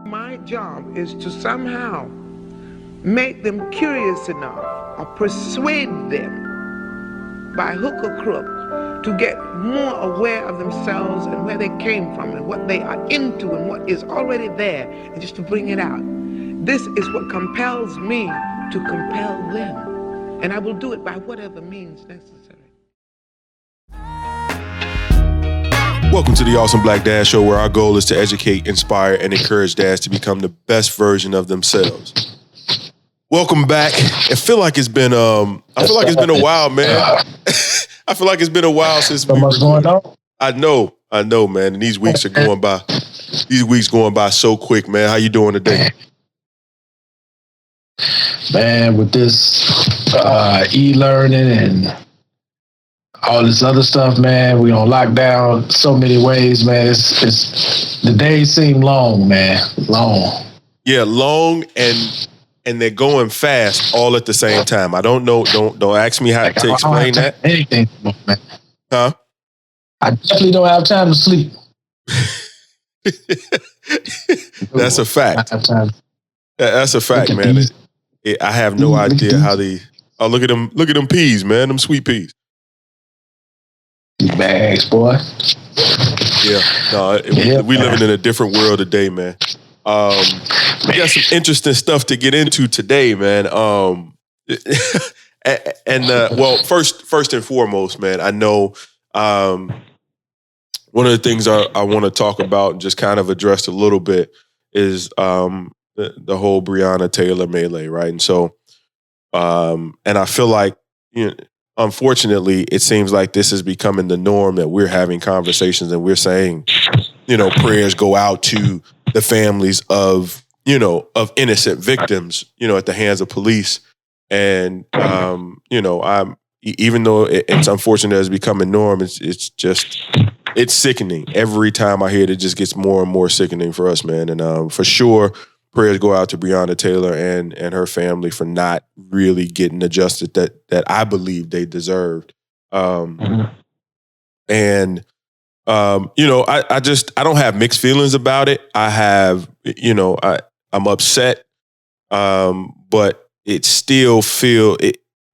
My job is to somehow make them curious enough or persuade them by hook or crook to get more aware of themselves and where they came from and what they are into and what is already there, and just to bring it out. This is what compels me to compel them, and I will do it by whatever means necessary. Welcome to the Awesome Black Dad Show, where our goal is to educate, inspire, and encourage dads to become the best version of themselves. Welcome back. I feel like it's been a while, man. I feel like it's been a while since so much going on. I know, man. And these weeks are going by. These weeks going by so quick, man. How you doing today? Man, with this e-learning and all this other stuff, man, we on lockdown so many ways, man. It's the days seem long, man. Long. Yeah, long and they're going fast all at the same time. I don't know. Don't ask me how to explain that. Anything, man. Huh? I definitely don't have time to sleep. That's a fact. That's a fact, man. I have no idea how they. Oh, look at them peas, man. Them sweet peas. Bags, boy. Yeah. No, we living in a different world today, man. We got some interesting stuff to get into today, man. Well, first and foremost, man, I know one of the things I want to talk about and just kind of address a little bit is the whole Breonna Taylor melee, right? And so, and I feel like, unfortunately, it seems like this is becoming the norm, that we're having conversations and we're saying, prayers go out to the families of innocent victims, at the hands of police. And, I'm, even though it's unfortunate it's becoming norm, it's sickening. Every time I hear it, it just gets more and more sickening for us, man. And for sure, prayers go out to Breonna Taylor and her family for not really getting the justice that I believe they deserved. And I don't have mixed feelings about it. I have, I'm upset, but it still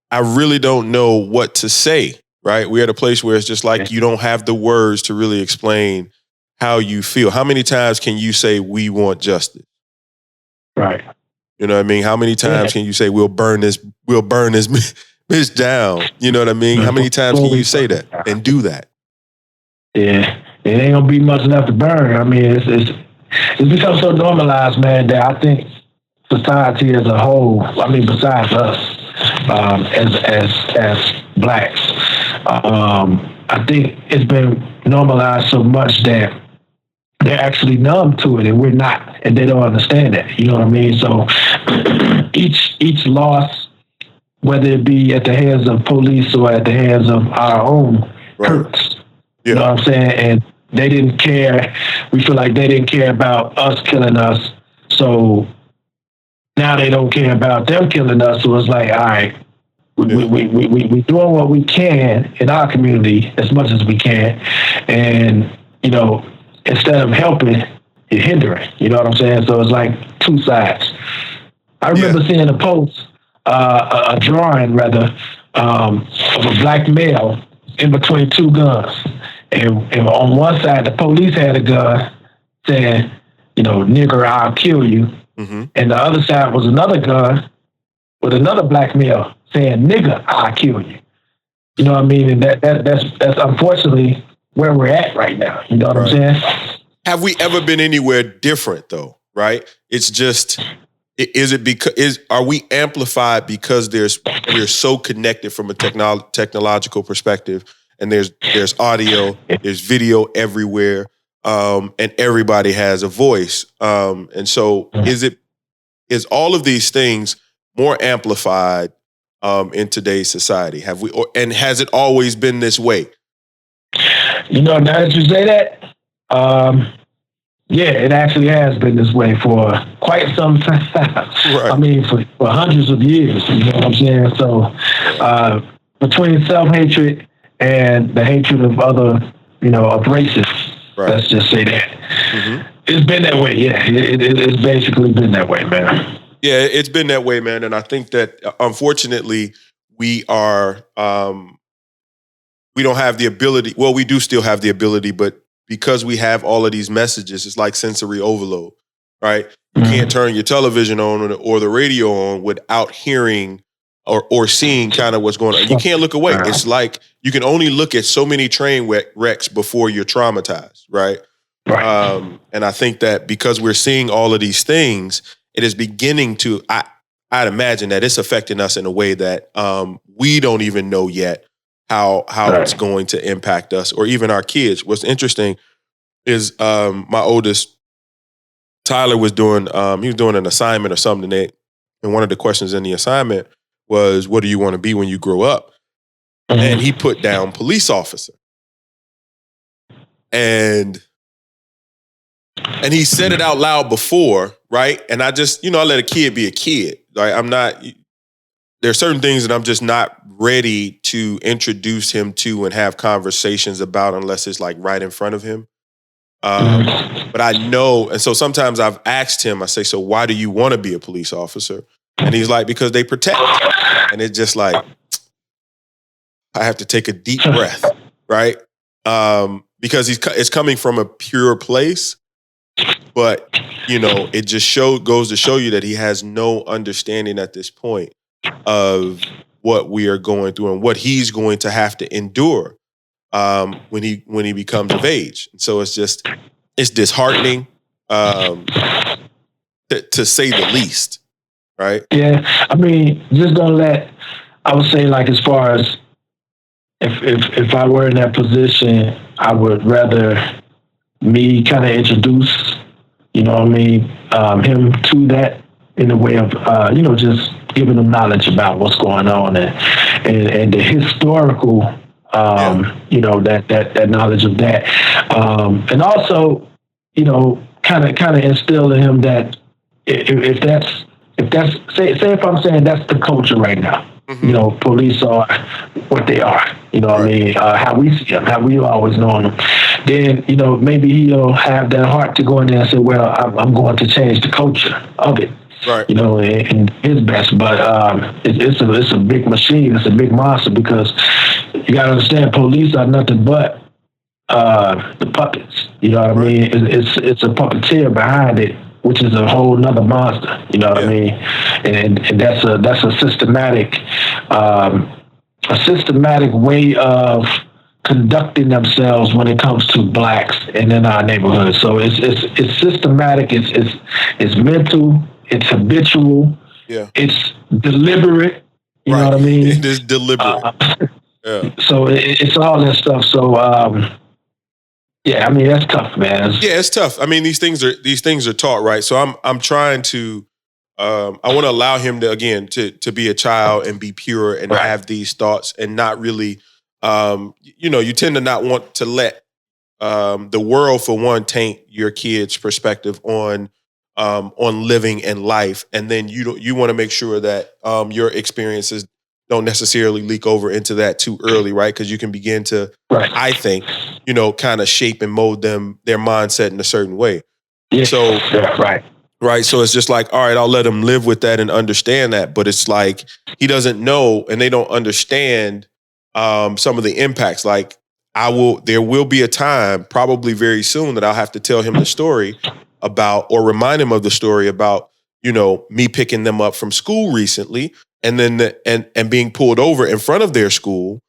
I really don't know what to say, right? We're at a place where it's just like you don't have the words to really explain how you feel. How many times can you say we want justice? Right. You know what I mean? How many times can you say we'll burn this bitch down? You know what I mean? How many times can you say that and do that? Yeah, it ain't gonna be much left to burn. I mean, it's become so normalized, man, that I think society as a whole, I mean, besides us, as blacks, I think it's been normalized so much that they're actually numb to it, and we're not, and they don't understand that. You know what I mean? So each loss, whether it be at the hands of police or at the hands of our own, hurts. Yeah. You know what I'm saying? And they didn't care. We feel like they didn't care about us killing us. So now they don't care about them killing us. So it's like, all right, we doing what we can in our community as much as we can. And, instead of helping, you're hindering. You know what I'm saying? So it's like two sides. I remember seeing a post, a drawing rather, of a black male in between two guns. And on one side, the police had a gun saying, nigger, I'll kill you. Mm-hmm. And the other side was another gun with another black male saying, nigger, I'll kill you. You know what I mean? And that's unfortunately where we're at right now. You know what I'm saying? Have we ever been anywhere different though? Right? It's just, are we amplified because we're so connected from a technological perspective, and there's audio, there's video everywhere, and everybody has a voice. And so is all of these things more amplified in today's society? And has it always been this way? Now that you say that, yeah, it actually has been this way for quite some time. Right. I mean, for hundreds of years, you know what I'm saying? So between self-hatred and the hatred of other, of races, right. Let's just say that. Mm-hmm. It's been that way. Yeah, it's basically been that way, man. Yeah, it's been that way, man. And I think that unfortunately we are we don't have the ability. Well, we do still have the ability, but because we have all of these messages, it's like sensory overload, right? You can't turn your television on or the radio on without hearing or seeing kind of what's going on. You can't look away. It's like you can only look at so many train wrecks before you're traumatized, right? And I think that because we're seeing all of these things, it is beginning to, I'd imagine that it's affecting us in a way that we don't even know yet how it's going to impact us or even our kids. What's interesting is my oldest, Tyler, was doing, he was doing an assignment or something, and one of the questions in the assignment was, what do you want to be when you grow up? And he put down police officer. And he said it out loud before, right? And I just, I let a kid be a kid. Like there are certain things that I'm just not ready to introduce him to and have conversations about unless it's like right in front of him. But I know, and so sometimes I've asked him, I say, so why do you want to be a police officer? And he's like, because they protect. And it's just like, I have to take a deep breath, right? Because it's coming from a pure place. But, it just goes to show you that he has no understanding at this point of what we are going through and what he's going to have to endure when he becomes of age. And so it's disheartening to say the least, right? Yeah, I mean, I would say, like, as far as if I were in that position, I would rather me kind of introduce, him to that in the way of, just giving them knowledge about what's going on and the historical, that knowledge of that. And also, kind of instill in him that if that's say if I'm saying that's the culture right now, police are what they are, what I mean, how we see them, how we always known them, then, maybe he'll have that heart to go in there and say, well, I'm going to change the culture of it. Right. In his best, but it's a big machine. It's a big monster because you got to understand, police are nothing but the puppets. You know what I mean? It's a puppeteer behind it, which is a whole nother monster. You know what I mean? And that's a systematic way of conducting themselves when it comes to blacks and in our neighborhood. So it's systematic. It's mental. It's habitual. Yeah. It's deliberate. You know what I mean? It is deliberate. So it's all that stuff. So I mean, that's tough, man. Yeah, it's tough. I mean, these things are taught, right? So I'm trying to I want to allow him to be a child and be pure and have these thoughts and not really you tend to not want to let the world, for one, taint your kid's perspective on living and life, and then you want to make sure that your experiences don't necessarily leak over into that too early, right? Because you can begin to, I think, kind of shape and mold their mindset in a certain way. Yeah. So right. So it's just like, all right, I'll let them live with that and understand that, but it's like he doesn't know and they don't understand some of the impacts. Like there will be a time, probably very soon, that I'll have to tell him the story about, or remind him of the story about, me picking them up from school recently, and then and being pulled over in front of their school,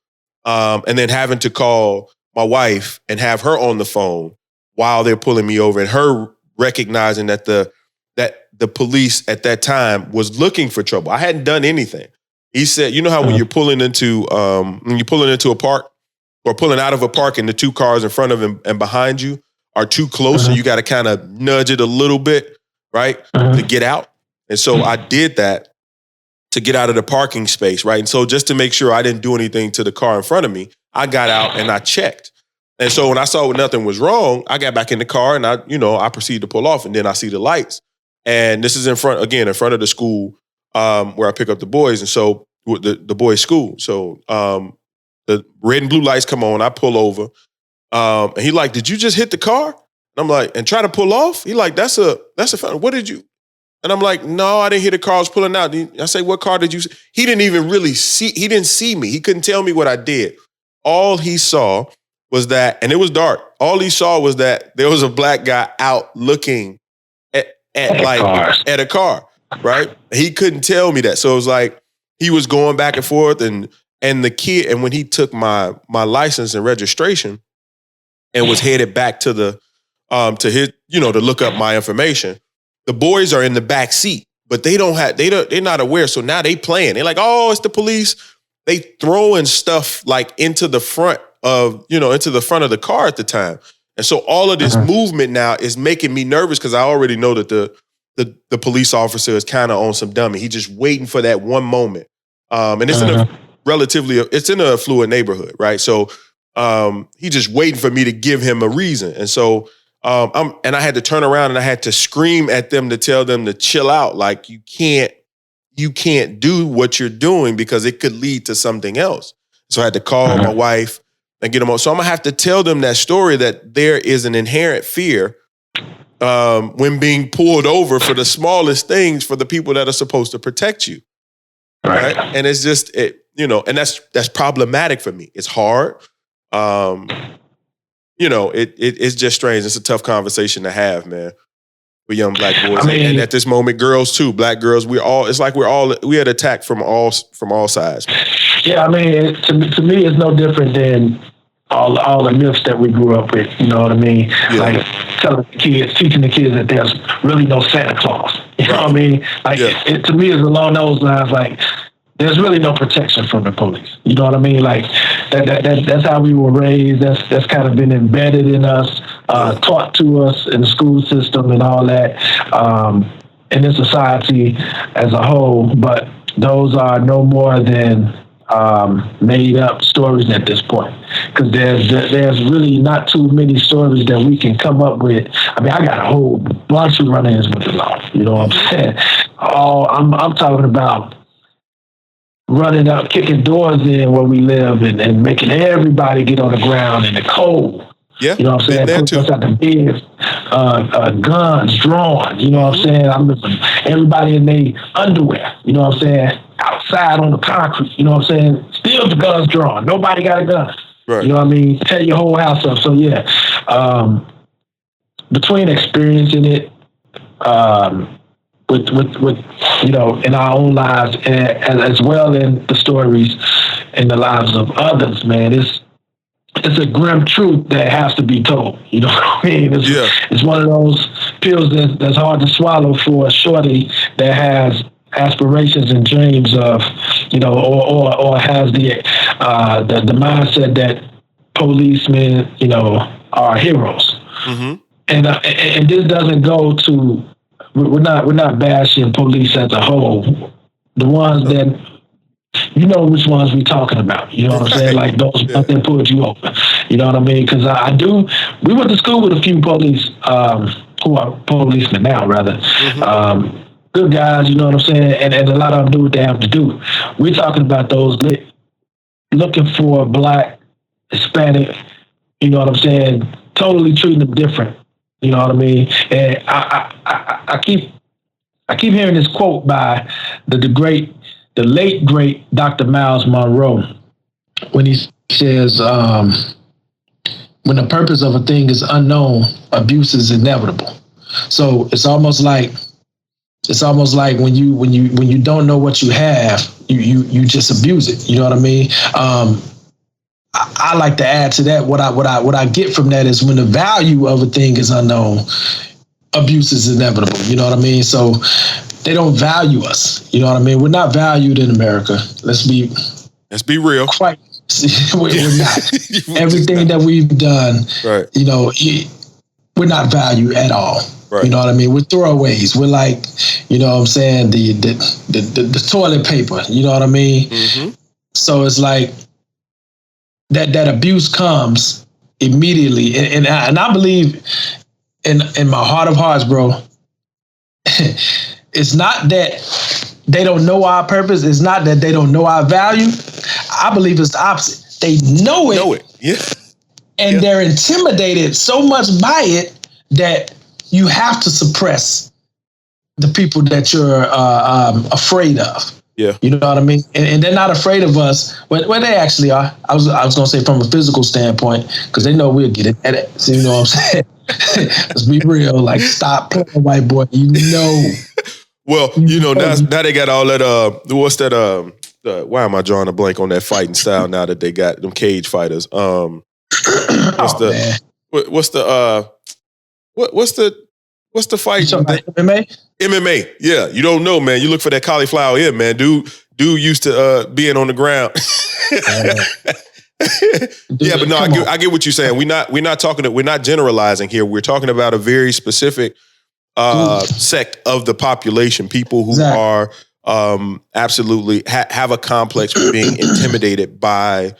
and then having to call my wife and have her on the phone while they're pulling me over, and her recognizing that the police at that time was looking for trouble. I hadn't done anything. He said, you know how when you're pulling into a park or pulling out of a park and the two cars in front of him and behind you are too close, so you got to kind of nudge it a little bit, right, to get out. And so I did that to get out of the parking space, right? And so just to make sure I didn't do anything to the car in front of me, I got out and I checked. And so when I saw nothing was wrong, I got back in the car and I proceeded to pull off, and then I see the lights. And this is in front of the school where I pick up the boys. And so the boys' school. So the red and blue lights come on. I pull over. And he like, did you just hit the car? And And I'm like, and try to pull off? He like, that's a felony. What did you? And I'm like, no, I didn't hear the car was pulling out. I say, what car did you see? He didn't even really see. He didn't see me. He couldn't tell me what I did. All he saw was that, and it was dark. All he saw was that there was a black guy out looking at a car, right? He couldn't tell me that. So it was like he was going back and forth, and the kid, and when he took my license and registration and was headed back to the to his, to look up my information, the boys are in the back seat, but they're not aware. So now they playing. They're like, oh, it's the police. They throwing stuff like into the front of the car at the time. And so all of this movement now is making me nervous because I already know that the police officer is kind of on some dummy. He's just waiting for that one moment. And it's it's in a affluent neighborhood, right? So he's just waiting for me to give him a reason. And so and I had to turn around and I had to scream at them to tell them to chill out. Like, you can't do what you're doing because it could lead to something else. So I had to call my wife and get them on. So I'm gonna have to tell them that story, that there is an inherent fear when being pulled over for the smallest things for the people that are supposed to protect you. Right. And it's just, and that's problematic for me. It's hard. It's just strange. It's a tough conversation to have, man, with young black boys. And at this moment, girls too, black girls, we had attacked from all sides. Yeah, I mean, to me, it's no different than all the myths that we grew up with. You know what I mean? Yeah. Like teaching the kids that there's really no Santa Claus. You know what I mean? Like, it to me is along those lines. Like, there's really no protection from the police. You know what I mean? Like, that's how we were raised. That's kind of been embedded in us, taught to us in the school system and all that, in the society as a whole. But those are no more than made up stories at this point, because there's really not too many stories that we can come up with. I mean, I got a whole bunch of run-ins with the law. You know what I'm saying? I'm talking about running up, kicking doors in where we live, and making everybody get on the ground in the cold. Yeah, you know what I'm saying? Putting us out the beds, guns drawn. You know what I'm saying? I'm listening. Everybody in their underwear. You know what I'm saying? Outside on the concrete. You know what I'm saying? Still the guns drawn. Nobody got a gun. Right. You know what I mean? Tear your whole house up. So yeah, between experiencing it, with in our own lives, and as well in the stories in the lives of others, man, it's a grim truth that has to be told. You know what I mean? It's one of those pills that's hard to swallow for a shorty that has aspirations and dreams of, or has the mindset that policemen, are heroes. Mm-hmm. And this doesn't go to. We're not bashing police as a whole. The ones that, which ones we talking about. You know what I'm saying? Like those ones that pulled you over. You know what I mean? Because we went to school with a few police, who are policemen now, rather. Mm-hmm. Good guys, you know what I'm saying? And a lot of them do what they have to do. We're talking about those looking for Black, Hispanic, you know what I'm saying? Totally treating them different. You know what I mean? And I keep hearing this quote by the late great Dr. Miles Monroe, when he says, "When the purpose of a thing is unknown, abuse is inevitable." So it's almost like when you don't know what you have, you just abuse it. You know what I mean? I like to add to that, what I get from that is when the value of a thing is unknown, abuse is inevitable. You know what I mean? So they don't value us. You know what I mean? We're not valued in America. Let's be real. Quite, we're not. Everything that we've done, right? We're not valued at all. Right. You know what I mean? We're throwaways. We're like, you know what I'm saying, the toilet paper. You know what I mean? Mm-hmm. So it's like that abuse comes immediately, and I believe in my heart of hearts, bro. It's not that they don't know our purpose. It's not that they don't know our value. I believe it's the opposite. They know it. Yeah. And they're intimidated so much by it that you have to suppress the people that you're afraid of. Yeah. You know what I mean? And they're not afraid of us. Well, they actually are. I was going to say from a physical standpoint, because they know we'll get it at it. So you know what I'm saying? Let's be real. Like, stop playing white boy. You know. Well, you know, now they got all that, what's that, why am I drawing a blank on that fighting style now that they got them cage fighters? What's the fight? MMA? MMA. Yeah, you don't know, man. You look for that cauliflower ear, man. Dude used to being on the ground. Yeah, but no, I get what you're saying. We're not generalizing here. We're talking about a very specific sect of the population, people who are absolutely have a complex with being intimidated by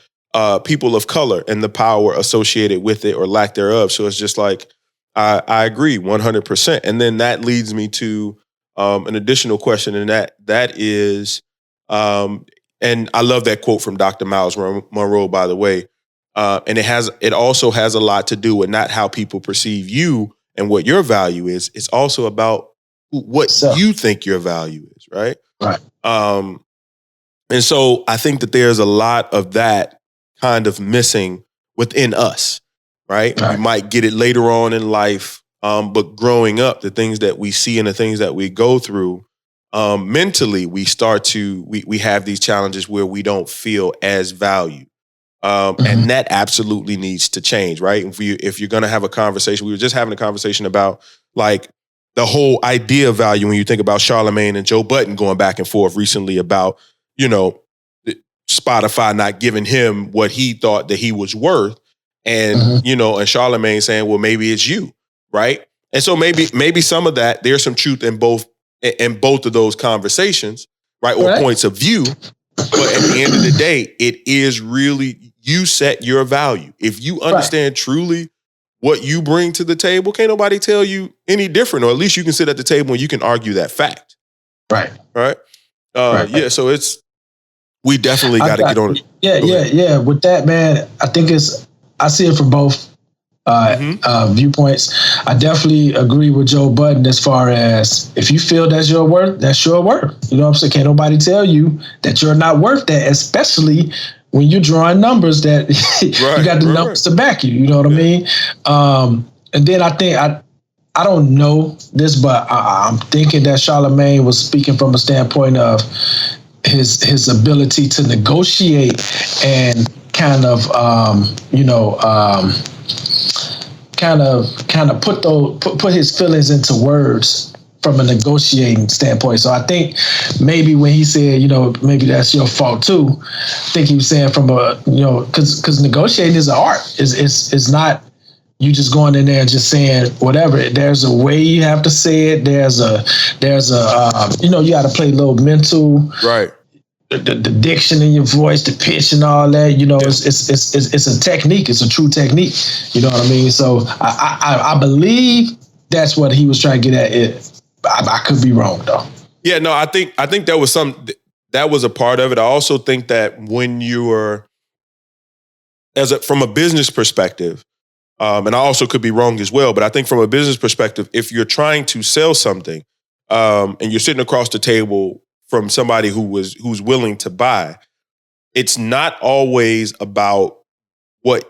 people of color and the power associated with it or lack thereof. So it's just like, I agree 100%. And then that leads me to an additional question, and that is, and I love that quote from Dr. Miles Monroe, by the way. And it also has a lot to do with not how people perceive you and what your value is. It's also about what you think your value is, right? Right. And so I think that there's a lot of that kind of missing within us, right? We might get it later on in life, but growing up, the things that we see and the things that we go through, mentally, we have these challenges where we don't feel as valued. And that absolutely needs to change, right? If you're going to have a conversation, we were just having a conversation about like the whole idea of value when you think about Charlamagne and Joe Budden going back and forth recently about, you know, Spotify not giving him what he thought that he was worth. And, you know, and Charlamagne saying, well, maybe it's you, right? And so maybe some of that, there's some truth in both of those conversations, right? Or points of view. But at the end of the day, it is really, you set your value. If you understand truly what you bring to the table, can't nobody tell you any different, or at least you can sit at the table and you can argue that fact. Right. Right. Yeah. So we definitely got to get on it. Yeah. With that, man, I see it from both viewpoints. I definitely agree with Joe Budden as far as if you feel that's your worth, that's your worth. You know what I'm saying? Can't nobody tell you that you're not worth that, especially when you're drawing numbers that you got the numbers to back you. You know what I mean? And then I think I don't know this, but I'm thinking that Charlamagne was speaking from a standpoint of his ability to negotiate and kind of put his feelings into words from a negotiating standpoint. So I think maybe when he said, you know, maybe that's your fault too, I think he was saying from a, you know, because negotiating is an art. It's not you just going in there and just saying whatever. There's a way you have to say it. There's a you know, you got to play a little mental. Right. The diction in your voice, the pitch and all that, you know, it's a technique. It's a true technique. You know what I mean? So I believe that's what he was trying to get at. I could be wrong though. Yeah, no, I think that was a part of it. I also think that when you are from a business perspective, and I also could be wrong as well, but I think from a business perspective, if you're trying to sell something, and you're sitting across the table from somebody who's willing to buy, it's not always about what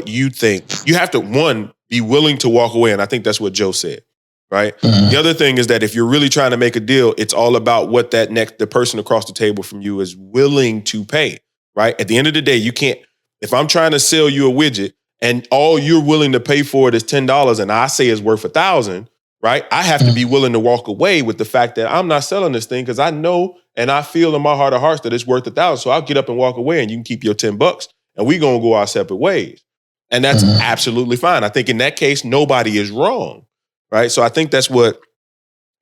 you think. You have to, one, be willing to walk away, and I think that's what Joe said, right? The other thing is that if you're really trying to make a deal, it's all about what the person across the table from you is willing to pay, right? At the end of the day, you can't, if I'm trying to sell you a widget and all you're willing to pay for it is $10 and I say it's worth $1,000, right? I have to be willing to walk away with the fact that I'm not selling this thing because I know and I feel in my heart of hearts that it's worth $1,000. So I'll get up and walk away and you can keep your $10 and we're going to go our separate ways. And that's absolutely fine. I think in that case, nobody is wrong, right? So I think that's what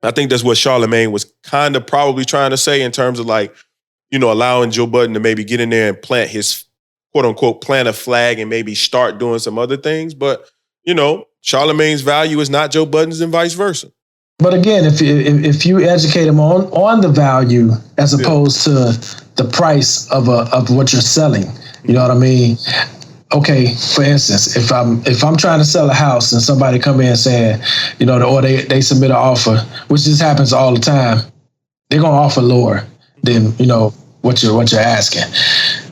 Charlamagne was kind of probably trying to say in terms of like, you know, allowing Joe Budden to maybe get in there and plant his quote unquote, plant a flag and maybe start doing some other things. But, you know, Charlamagne's value is not Joe Budden's and vice versa. But again, if you educate them on the value as opposed to the price of what you're selling, you know what I mean? okay, for instance, if I'm trying to sell a house and somebody come in saying, or they submit an offer, which just happens all the time, they're gonna offer lower than what you're asking.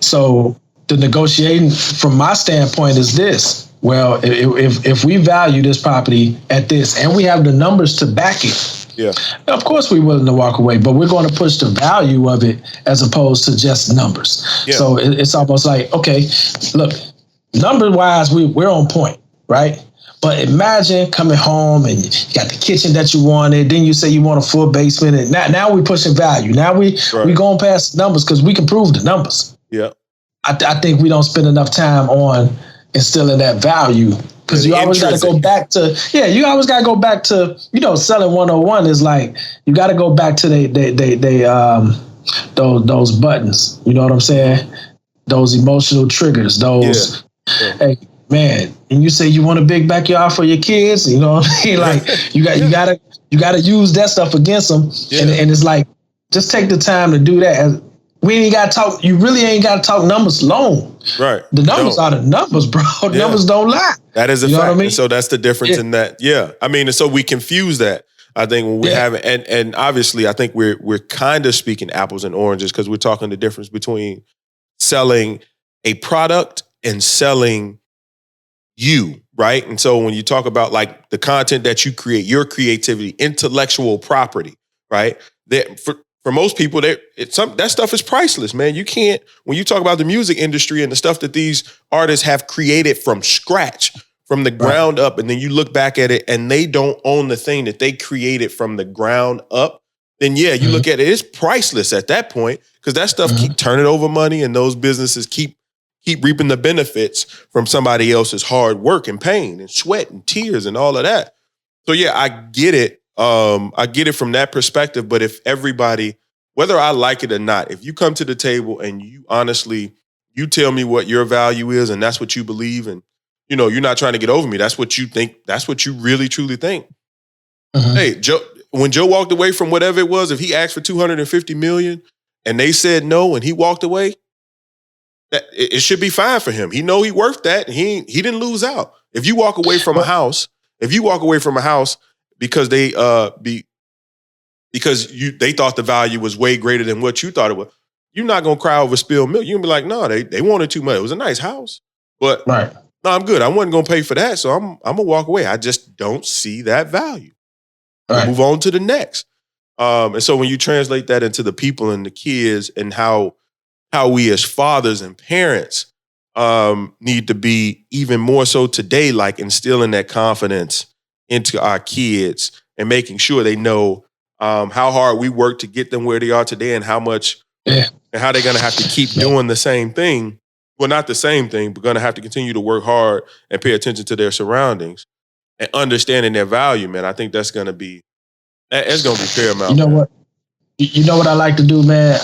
So the negotiating from my standpoint is this. Well, if we value this property at this and we have the numbers to back it, yeah, of course we're willing to walk away, but we're going to push the value of it as opposed to just numbers. Yeah. So it's almost like, okay, look, number-wise, we're on point, right? But imagine coming home and you got the kitchen that you wanted. Then you say you want a full basement, and now we're pushing value. Now we going past numbers because we can prove the numbers. Yeah, I think we don't spend enough time on instilling that value because you always got to go back to you always got to go back to selling 101 is like you got to go back to those buttons. You know what I'm saying? Those emotional triggers. Those. Yeah. Hey, man, and you say you want a big backyard for your kids, you know what I mean? Like you gotta use that stuff against them. Yeah. And it's like, just take the time to do that. We ain't gotta talk, you really ain't gotta talk numbers long. Right. The numbers are the numbers, bro. The numbers don't lie. That is a fact. I mean? And so that's the difference in that. Yeah. I mean, and so we confuse that. I think when we have it, and obviously I think we're kind of speaking apples and oranges because we're talking the difference between selling a product and selling you, right? And so when you talk about like the content that you create, your creativity, intellectual property, right? That for most people, that stuff is priceless, man. You can't, when you talk about the music industry and the stuff that these artists have created from scratch, from the ground up, and then you look back at it and they don't own the thing that they created from the ground up, then you look at it, it's priceless at that point because that stuff keep turning over money and those businesses keep reaping the benefits from somebody else's hard work and pain and sweat and tears and all of that. So yeah, I get it. I get it from that perspective. But if everybody, whether I like it or not, if you come to the table and you honestly, you tell me what your value is and that's what you believe and, you're not trying to get over me. That's what you think. That's what you really, truly think. Hey, Joe, when Joe walked away from whatever it was, if he asked for $250 million and they said no and he walked away, it should be fine for him. He know he worth that. And he didn't lose out. If you walk away from a house, because they thought the value was way greater than what you thought it was, you're not gonna cry over spilled milk. You're gonna be like, no, they wanted too much. It was a nice house, but no, I'm good. I wasn't gonna pay for that, so I'm gonna walk away. I just don't see that value. We'll move on to the next. And so when you translate that into the people and the kids and how we as fathers and parents need to be even more so today, like instilling that confidence into our kids and making sure they know how hard we work to get them where they are today and how much and how they're going to have to keep doing the same thing. Well, not the same thing, but going to have to continue to work hard and pay attention to their surroundings and understanding their value, man. I think that's going to be paramount. You know what I like to do, man?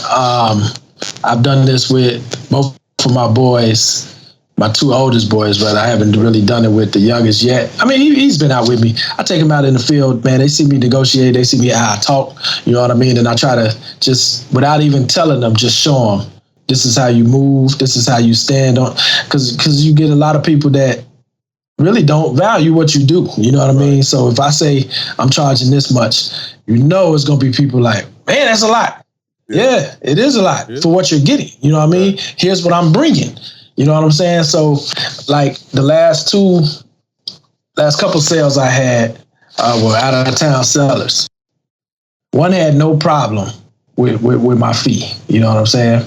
I've done this with both of my boys, my two oldest boys, but I haven't really done it with the youngest yet. I mean, he's been out with me. I take him out in the field, man. They see me negotiate. They see me how I talk. You know what I mean? And I try to just, without even telling them, just show them, this is how you move. This is how you stand on. Because you get a lot of people that really don't value what you do. You know what I mean? So if I say I'm charging this much, it's going to be people like, man, that's a lot. Yeah, it is a lot for what you're getting. You know what I mean? Here's what I'm bringing. You know what I'm saying? So, like the last couple sales I had were out of town sellers. One had no problem with my fee. You know what I'm saying?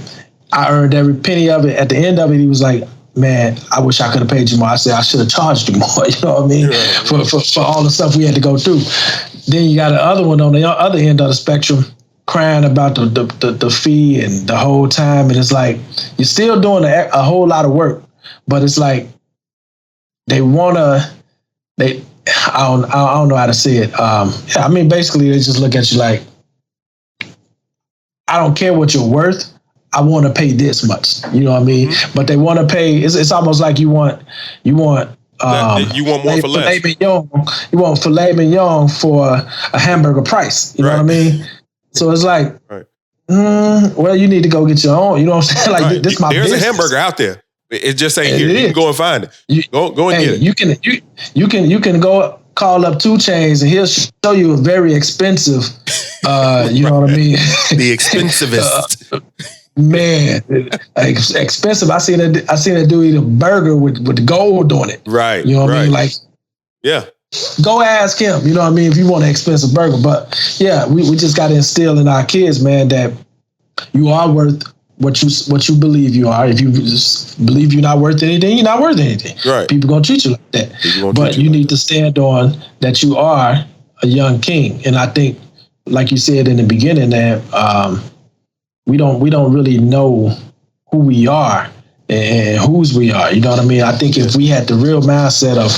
I earned every penny of it. At the end of it, he was like, man, I wish I could have paid you more. I said, I should have charged you more. You know what I mean? For all the stuff we had to go through. Then you got the other one on the other end of the spectrum, crying about the fee and the whole time. And it's like, you're still doing a whole lot of work, but it's like, I don't know how to say it. I mean, basically they just look at you like, I don't care what you're worth. I want to pay this much. You know what I mean? But they want to pay, it's almost like you want more for less. You want filet mignon for a hamburger price. You know what I mean? So it's like, well, you need to go get your own. You know what I'm saying? Like, this is my There's business. a hamburger out there. It just ain't It here. You is. can go and find it. Go and get it. You can go call up 2 Chainz and he'll show you a very expensive. You know what I mean? The expensivest. Man, expensive. I seen a dude eat a burger with gold on it. Right. You know what I mean? Like, yeah. go ask him. You know what I mean? If you want an expensive burger, but yeah, we just got to instill in our kids, man, that you are worth what you believe you are. If you just believe you're not worth anything, you're not worth anything. Right. People gonna treat you like that. But you need to stand on that you are a young king. And I think, like you said in the beginning, that we don't really know who we are and whose we are. You know what I mean? I think if we had the real mindset of,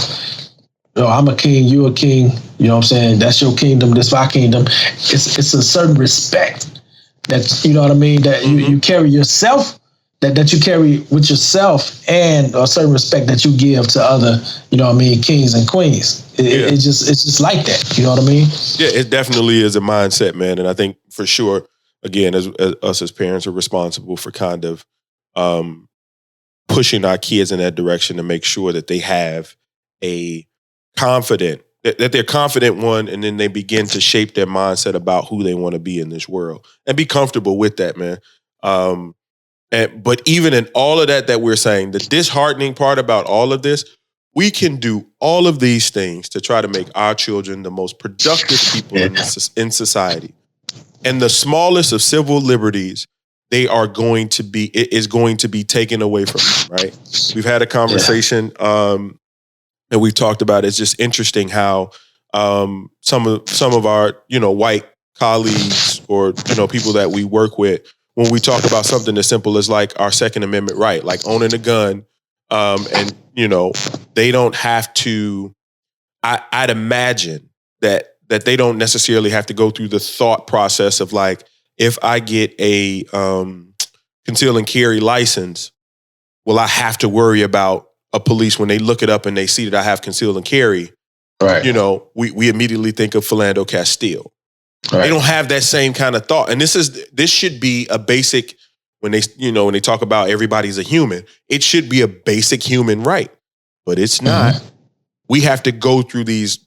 I'm a king, you're a king, you know what I'm saying? That's your kingdom, this my kingdom. It's a certain respect that, you know what I mean, that you carry yourself, that you carry with yourself, and a certain respect that you give to other, you know what I mean, kings and queens. It's just like that, you know what I mean? Yeah, it definitely is a mindset, man. And I think for sure, again, as us as parents are responsible for kind of pushing our kids in that direction to make sure that they have a confident, that they're confident one, and then they begin to shape their mindset about who they want to be in this world and be comfortable with that, man. But even in all of that we're saying, the disheartening part about all of this, we can do all of these things to try to make our children the most productive people in society. And the smallest of civil liberties, it is going to be taken away from them, right? We've had a conversation and we've talked about, it's just interesting how some of our, white colleagues or, people that we work with, when we talk about something as simple as like our Second Amendment right, like owning a gun, and, they don't have to, I'd imagine that they don't necessarily have to go through the thought process of like, if I get a conceal and carry license, will I have to worry about a police when they look it up and they see that I have conceal and carry? Right. We immediately think of Philando Castile. Right. They don't have that same kind of thought. And this should be a basic, when they talk about everybody's a human, it should be a basic human right. But it's not. Mm-hmm. We have to go through these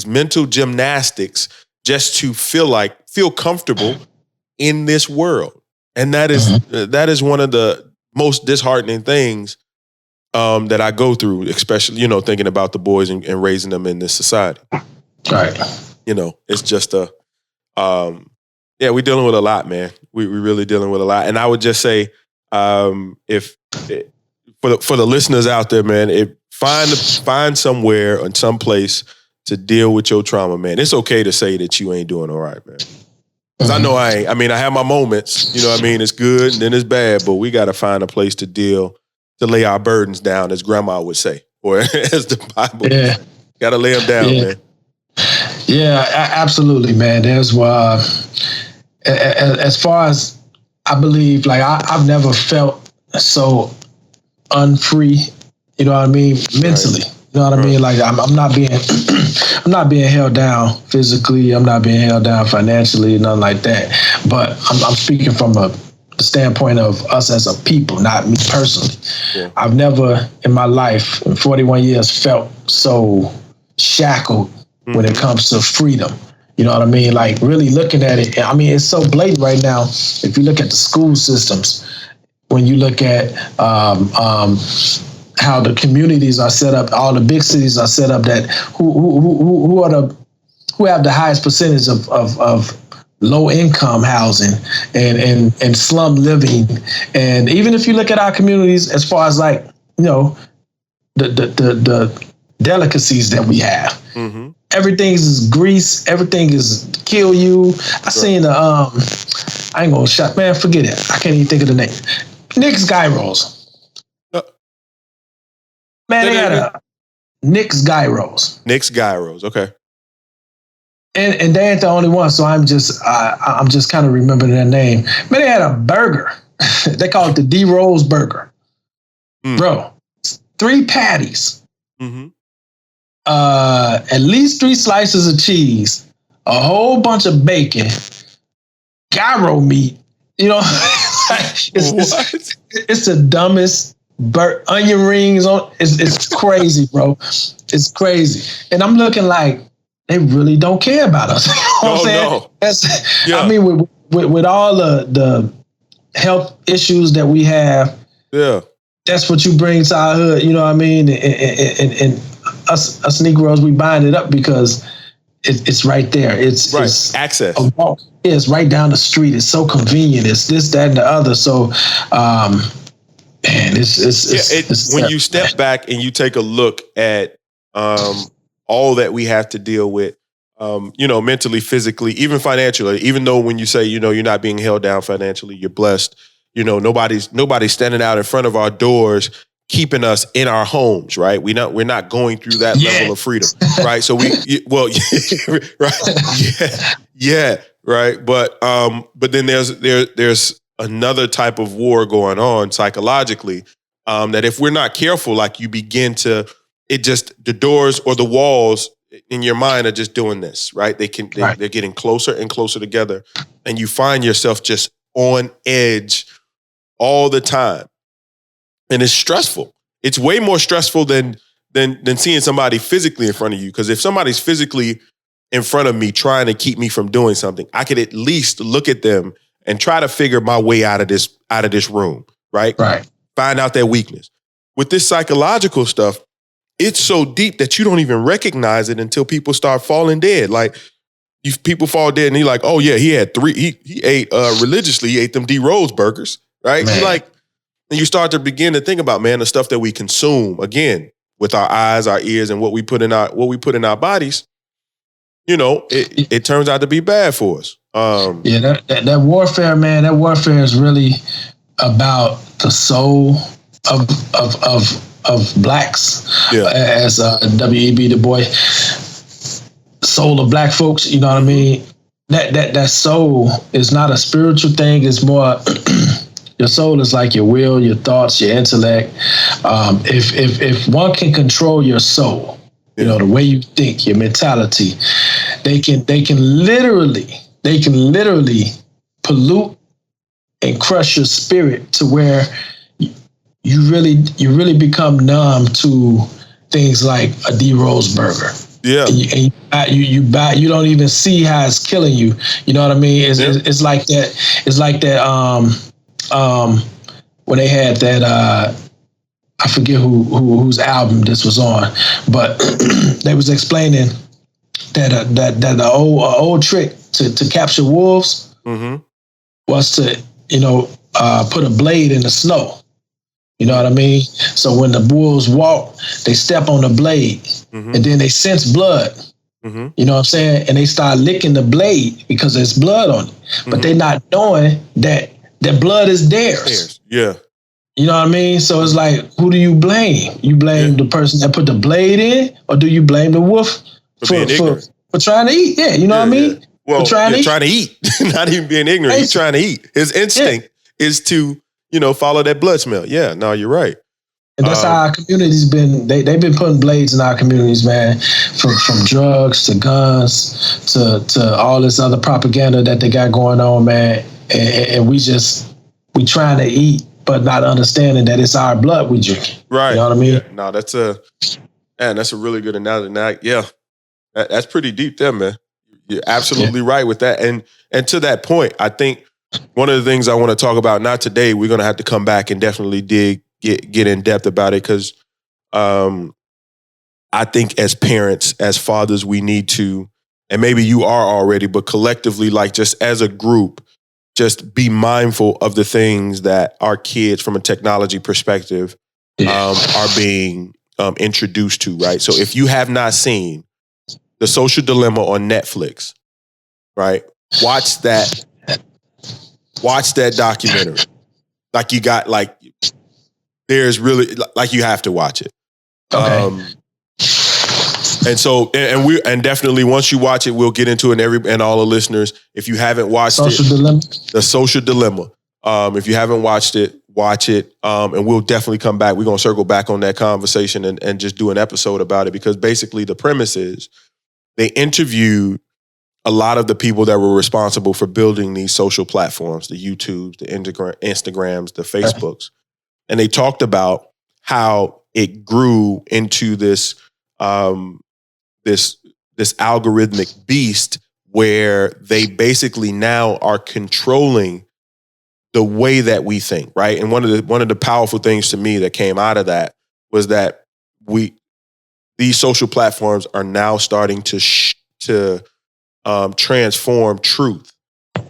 mental gymnastics just to feel comfortable in this world. And that is one of the most disheartening things that I go through, especially, thinking about the boys and raising them in this society. Right. It's just we're dealing with a lot, man. We're really dealing with a lot. And I would just say, if for the listeners out there, man, find somewhere and some place to deal with your trauma, man. It's okay to say that you ain't doing all right, man. Because I know I ain't. I mean, I have my moments, it's good and then it's bad, but we got to find a place to lay our burdens down, as grandma would say, or as the Bible. Yeah. Got to lay them down, man. Yeah, absolutely, man. There's as far as I believe, like I've never felt so unfree, you know what I mean, mentally. Right. You know what I mean? Like I'm not being held down physically. I'm not being held down financially, nothing like that. But I'm speaking from the standpoint of us as a people, not me personally. Yeah. I've never in my life, in 41 years, felt so shackled when it comes to freedom. You know what I mean? Like really looking at it. I mean, it's so blatant right now. If you look at the school systems, when you look at how the communities are set up, all the big cities are set up, that who have the highest percentage of low income housing and slum living. And even if you look at our communities as far as like, the delicacies that we have. Mm-hmm. Everything is grease. Everything is kill you. I seen I ain't gonna shut, man, forget it. I can't even think of the name. Nick's Gyros. Man, they had a Nick's Gyros. Nick's Gyros, okay. And they ain't the only one, so I'm just kind of remembering their name. Man, they had a burger. They call it the D Rose Burger. Bro, 3 patties. Mm-hmm. At least 3 slices of cheese, a whole bunch of bacon, gyro meat. It's the dumbest onion rings on. It's crazy, bro. It's crazy. And I'm looking like they really don't care about us. You know what I'm saying? No. That's, Yeah. I mean, with all the health issues that we have, Yeah. that's what you bring to our hood. You know what I mean? And us Negroes, we bind it up because it's right there. It's Right. It's Access. a walk. It's right down the street. It's so convenient. It's this, that, and the other. So, man, it's when you step back and you take a look at all that we have to deal with, mentally, physically, even financially, even though when you say, you're not being held down financially, you're blessed. Nobody's standing out in front of our doors, keeping us in our homes, right? We're not going through that level of freedom, right? So right, yeah, right. But then there's another type of war going on psychologically, that if we're not careful, like you begin to, the doors or the walls in your mind are just doing this, right? They're getting closer and closer together, and you find yourself just on edge all the time. And it's stressful. It's way more stressful than seeing somebody physically in front of you. Because if somebody's physically in front of me trying to keep me from doing something, I could at least look at them and try to figure my way out of this room, right? Right. Find out their weakness. With this psychological stuff, it's so deep that you don't even recognize it until people start falling dead. Like, people fall dead and you're like, oh yeah, he had 3. He ate religiously. He ate them D Rose burgers, right? And you start to begin to think about, man, the stuff that we consume, again, with our eyes, our ears, and what we put in our bodies. It turns out to be bad for us. That warfare, man. That warfare is really about the soul of blacks, as W.E.B. Du Bois, soul of black folks. You know what I mean? That soul is not a spiritual thing. It's more. Your soul is like your will, your thoughts, your intellect. If one can control your soul, the way you think, your mentality, they can literally pollute and crush your spirit to where you really become numb to things like a D Rose burger. Yeah. And you don't even see how it's killing you. You know what I mean? It's like that. It's like that. When they had that, I forget whose album this was on, but they was explaining that the old trick to capture wolves was to put a blade in the snow. You know what I mean? So when the wolves walk, they step on the blade, and then they sense blood. You know what I'm saying? And they start licking the blade because there's blood on it, but they're not knowing that blood is theirs. Yeah. You know what I mean? So it's like, who do you blame? You blame the person that put the blade in, or do you blame the wolf for trying to eat? Yeah, you know what I mean? Well, trying to eat. Not even being ignorant. He's trying to eat. His instinct is to, follow that blood smell. Yeah, no, you're right. And that's how our community's been. They've been putting blades in our communities, man. From drugs to guns to all this other propaganda that they got going on, man. And we trying to eat, but not understanding that it's our blood we drink. Right. You know what I mean? Yeah. No, that's a really good analogy. Now, that's pretty deep there, man. You're absolutely right with that. And to that point, I think one of the things I want to talk about, not today, we're going to have to come back and definitely get in depth about it, because I think as parents, as fathers, we need to, and maybe you are already, but collectively, like just as a group, just be mindful of the things that our kids from a technology perspective are being introduced to, right? So if you have not seen The Social Dilemma on Netflix, right? Watch that documentary. There's really, you have to watch it. Okay. And definitely once you watch it, we'll get into it, and all the listeners, if you haven't watched The Social Dilemma. If you haven't watched it, watch it. And we'll definitely come back. We're going to circle back on that conversation and just do an episode about it, because basically the premise is they interviewed a lot of the people that were responsible for building these social platforms, the YouTubes, the Instagrams, the Facebooks. And they talked about how it grew into this this algorithmic beast where they basically now are controlling the way that we think, right? And one of the powerful things to me that came out of that was that these social platforms are now starting to transform truth,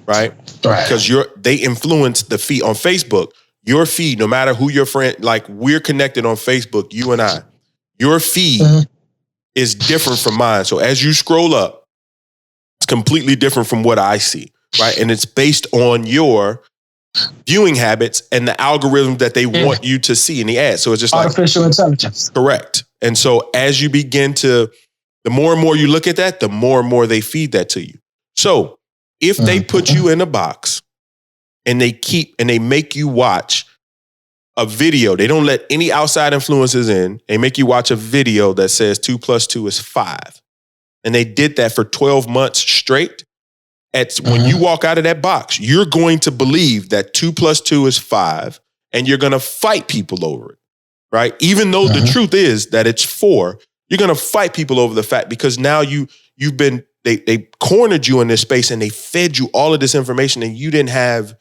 right? Because they influence the feed on Facebook. Your feed, no matter who your friend, like we're connected on Facebook, you and I. Your feed is different from mine. So as you scroll up, it's completely different from what I see, right? And it's based on your viewing habits and the algorithm that they want you to see in the ad. So it's just artificial intelligence. Correct. And so as you begin to, the more and more you look at that, the more and more they feed that to you. So if they put you in a box and they make you watch a video, they don't let any outside influences in. They make you watch a video that says 2 + 2 is 5. And they did that for 12 months straight. When you walk out of that box, you're going to believe that 2 + 2 is 5, and you're going to fight people over it, right? Even though the truth is that it's 4, you're going to fight people over the fact because now they cornered you in this space and they fed you all of this information and you didn't have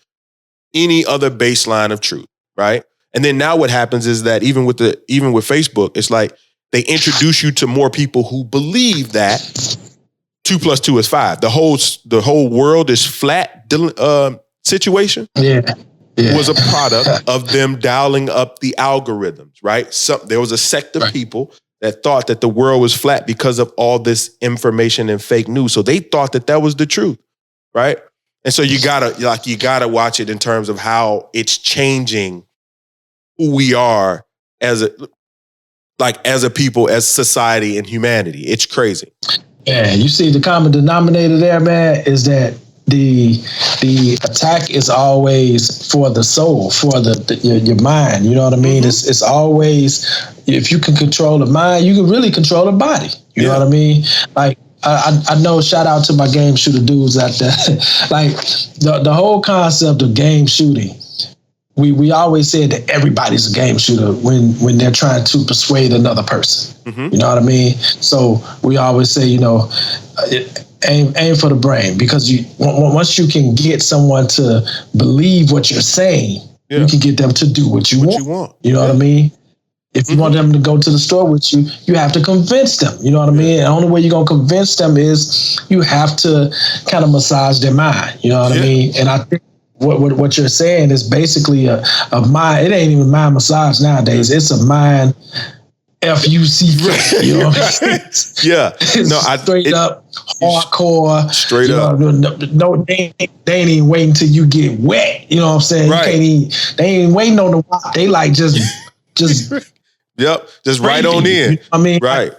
any other baseline of truth, right? And then now what happens is that even with Facebook, it's like they introduce you to more people who believe that 2 + 2 is 5. The whole world is flat situation was a product of them dialing up the algorithms, right? There was a sect of people that thought that the world was flat because of all this information and fake news. So they thought that was the truth, right? And so you gotta watch it in terms of how it's changing who we are as a people, as society and humanity. It's crazy. Yeah, you see the common denominator there, man, is that the attack is always for the soul, for your mind. You know what I mean? It's always, if you can control the mind, you can really control the body. You know what I mean? Like I know, shout out to my game shooter dudes out there. Like the whole concept of game shooting. We always said that everybody's a game shooter when they're trying to persuade another person. You know what I mean? So we always say, aim for the brain, because once you can get someone to believe what you're saying, you can get them to do what you want. You know what I mean? If you want them to go to the store with you, you have to convince them. You know what I mean? And the only way you're going to convince them is you have to kind of massage their mind. You know what I mean? And I think what you're saying is basically a mind. It ain't even mind massage nowadays. It's a mind FUC. You know what I mean? Straight up hardcore. Straight up. No, they ain't even waiting till you get wet. You know what I'm saying? Right. They ain't waiting on the walk. They like just. Yep, just right on in. You know I mean, right.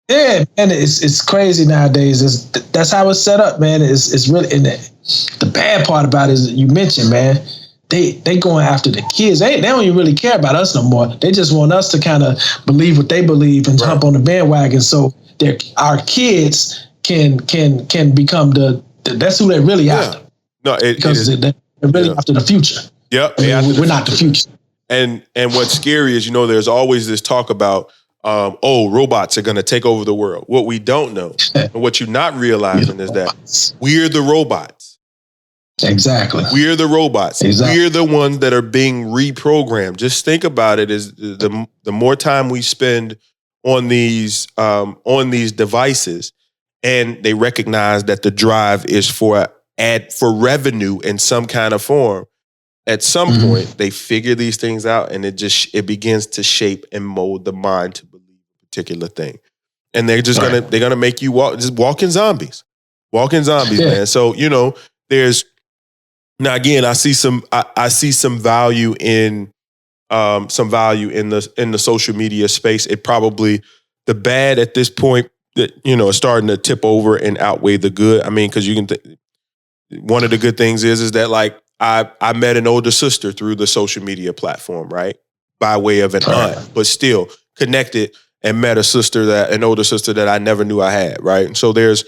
Yeah, man, it's crazy nowadays. That's how it's set up, man. It's really, and the bad part about it is, you mentioned, man, they going after the kids. They don't even really care about us no more. They just want us to kind of believe what they believe and jump on the bandwagon, so our kids can become that's who they're really after. No, because they're really after the future. Yep, we're not the future. And what's scary is, there's always this talk about, robots are going to take over the world. What we don't know, and what you're not realizing is that we're the robots. Exactly. We're the robots. Exactly. We're the ones that are being reprogrammed. Just think about it: is the more time we spend on these devices, and they recognize that the drive is for revenue in some kind of form. At some point, they figure these things out, and it begins to shape and mold the mind to believe a particular thing. And they're just gonna make you walking zombies, man. So there's now again, I see some value in the social media space. It probably, the bad at this point that is starting to tip over and outweigh the good. I mean, because you can. One of the good things is that, like, I met an older sister through the social media platform, right? By way of an aunt, but still connected, and met an older sister that I never knew I had, right? And so there's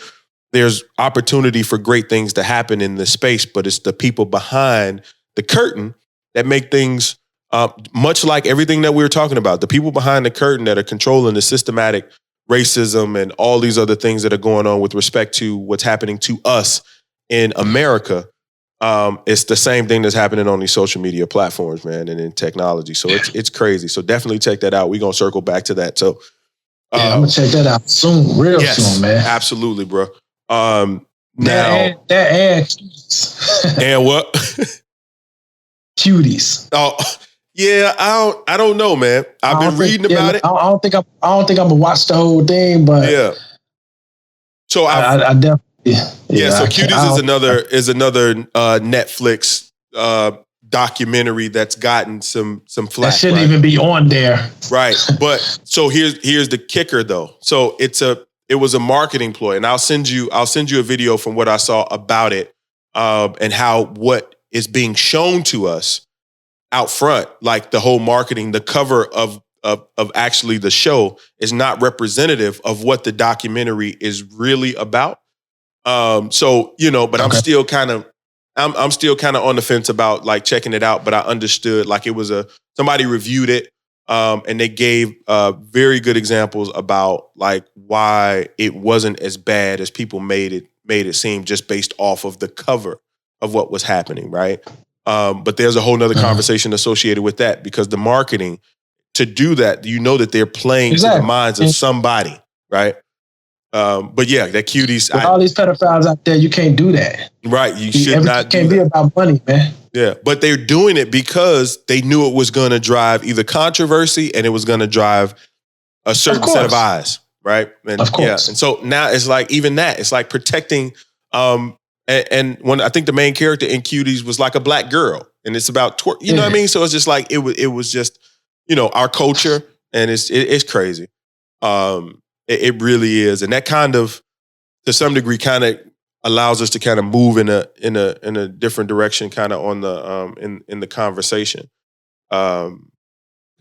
opportunity for great things to happen in this space, but it's the people behind the curtain that make things much like everything that we were talking about, the people behind the curtain that are controlling the systematic racism and all these other things that are going on with respect to what's happening to us in America, it's the same thing that's happening on these social media platforms, man, and in technology. So it's crazy. So definitely check that out. We're going to circle back to that. So I'm going to check that out soon, real soon, man. Absolutely, bro. Now, and cuties. And what? Cuties. Oh, yeah, I don't know, man. I've been reading about it. I don't think I'm gonna watch the whole thing, but yeah. So I definitely So Cuties is another Netflix documentary that's gotten some flack. That shouldn't even be on there, right? But so here's the kicker though. So it was a marketing ploy, and I'll send you a video from what I saw about it, and how what is being shown to us out front, like the whole marketing, the cover of actually the show is not representative of what the documentary is really about. So, but I'm still kind of on the fence about like checking it out, but I understood like it was somebody reviewed it, and they gave very good examples about like why it wasn't as bad as people made it seem just based off of the cover of what was happening. Right. But there's a whole nother conversation associated with that, because the marketing to do that, that they're playing to the minds of somebody, right? But yeah, that Cuties. With all these pedophiles out there, you can't do that. Right, you should not. It can't be about money, man. Yeah, but they're doing it because they knew it was going to drive either controversy and it was going to drive a certain set of eyes, right? And, of course. Yeah, and so now it's like even that, it's like protecting. And when I think the main character in Cuties was like a black girl, and it's about you know what I mean? So it's just like it was just our culture, and it's crazy. It really is, and that kind of, to some degree, kind of allows us to kind of move in a different direction, kind of on the in the conversation. A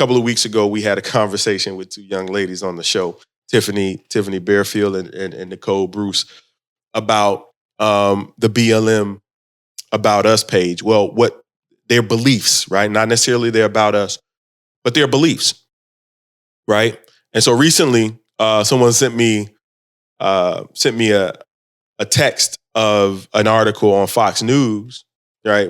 couple of weeks ago, we had a conversation with two young ladies on the show, Tiffany Bearfield and Nicole Bruce, about the BLM About Us page. Well, what their beliefs, right? Not necessarily they're about us, but their beliefs, right? And so recently, someone sent me a text of an article on Fox News, right?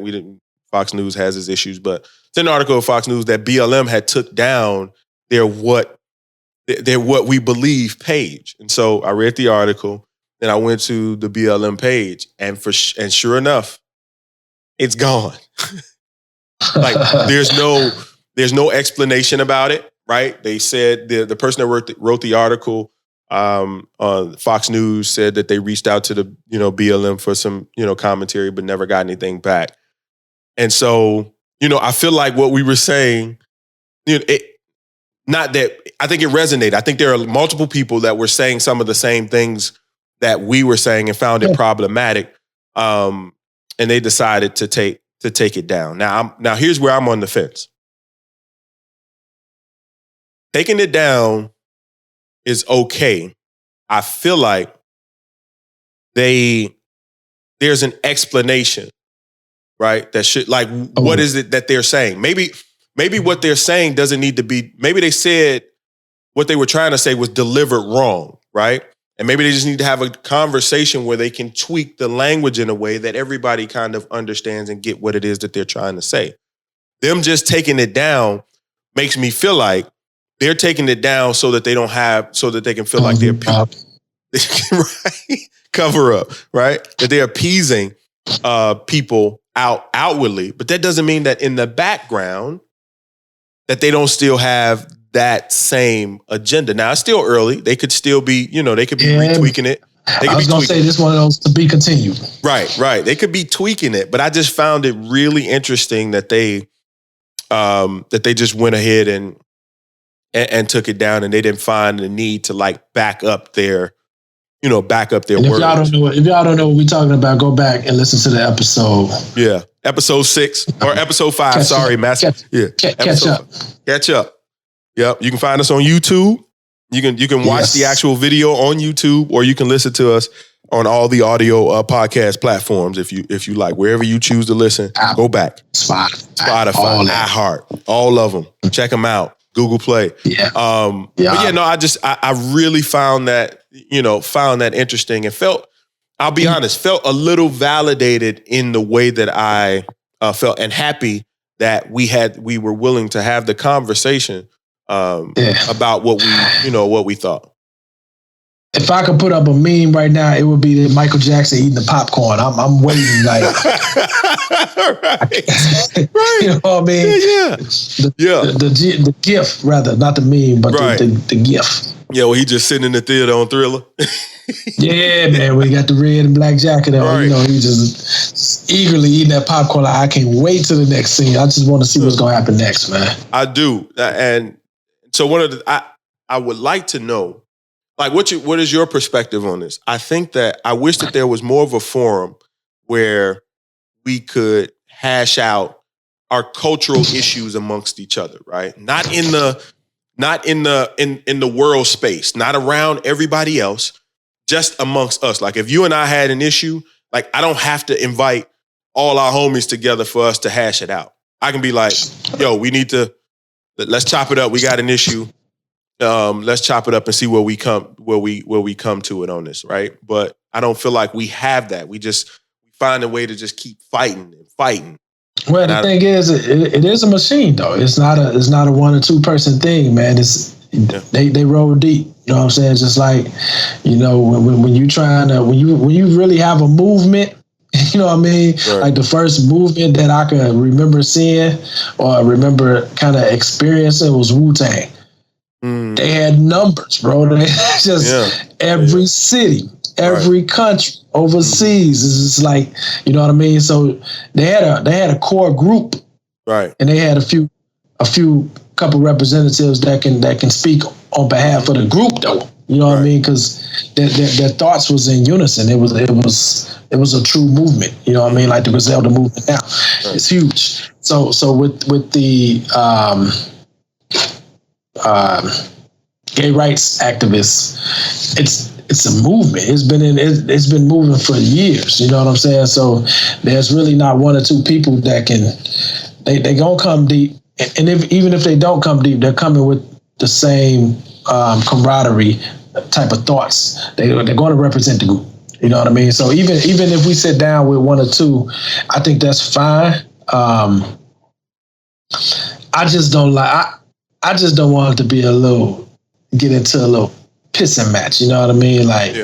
Fox News has its issues, but it's an article of Fox News that BLM had took down their what we believe page. And so I read the article, then I went to the BLM page, and sure enough, it's gone. Like there's no explanation about it, right? They said the person that wrote the article on Fox News said that they reached out to the BLM for some commentary, but never got anything back. And so I feel like what we were saying, not that I think it resonated. I think there are multiple people that were saying some of the same things that we were saying and found it problematic, and they decided to take it down. Now here's where I'm on the fence. Taking it down is okay. I feel like there's an explanation, right? That should what is it that they're saying? Maybe what they're saying doesn't need to be. Maybe they said what they were trying to say was delivered wrong, right? And maybe they just need to have a conversation where they can tweak the language in a way that everybody kind of understands and get what it is that they're trying to say. Them just taking it down makes me feel like they're taking it down so that they can feel like they're right? Cover up, right? That they're appeasing people outwardly, but that doesn't mean that in the background that they don't still have that same agenda. Now it's still early. They could still be, they could be retweaking it. I was going to say this one of those to be continued. Right. They could be tweaking it, but I just found it really interesting that they just went ahead and took it down, and they didn't find the need to back up their words. If y'all don't know what we're talking about, go back and listen to the episode. Yeah, episode 6 or episode 5. Sorry, Master. Catch up. Yep, you can find us on YouTube. You can watch the actual video on YouTube, or you can listen to us on all the audio podcast platforms. If you like, wherever you choose to listen, go back. Spotify, iHeart, all of them. Check them out. Google Play. Yeah. But yeah, no, I really found that interesting and I'll be honest, felt a little validated in the way that I felt, and happy that we were willing to have the conversation about what we thought. If I could put up a meme right now, it would be Michael Jackson eating the popcorn. I'm waiting, like, right. You know what I mean? The GIF, rather, not the meme, but the GIF. Yeah, well, he just sitting in the theater on Thriller. Yeah, man, we got the red and black jacket on. Right. You know, he just eagerly eating that popcorn. Like, I can't wait to the next scene. I just want to see what's going to happen next, man. I do, and so I would like to know. Like, what is your perspective on this? I think that I wish that there was more of a forum where we could hash out our cultural issues amongst each other, right? Not in the world space, not around everybody else, just amongst us. Like, if you and I had an issue, like, I don't have to invite all our homies together for us to hash it out. I can be like, yo, let's chop it up. We got an issue. Let's chop it up and see where we come to it on this, right? But I don't feel like we have that. We find a way to just keep fighting and fighting. Well, the thing is, it is a machine, though. It's not a 1 or 2 person thing, man. They roll deep. You know what I'm saying? Just like, you know, when you really have a movement. You know what I mean? Right. Like, the first movement that I can remember seeing or remember kind of experiencing was Wu-Tang. They had numbers, bro. They just every city, every country, overseas. It's just like, you know what I mean? So they had a core group, right? And they had a couple representatives that can speak on behalf of the group, though. You know what I mean? Because their thoughts was in unison. It was a true movement. You know what I mean? Like the Griselda movement now, it's huge. So with the gay rights activists, it's a movement. It's been moving for years. You know what I'm saying? So there's really not 1 or 2 people that they gonna come deep. And even if they don't come deep, they're coming with the same camaraderie type of thoughts. They're going to represent the group. You know what I mean? So even if we sit down with 1 or 2, I think that's fine. I just don't want it to be get into a little pissing match. You know what I mean? Like,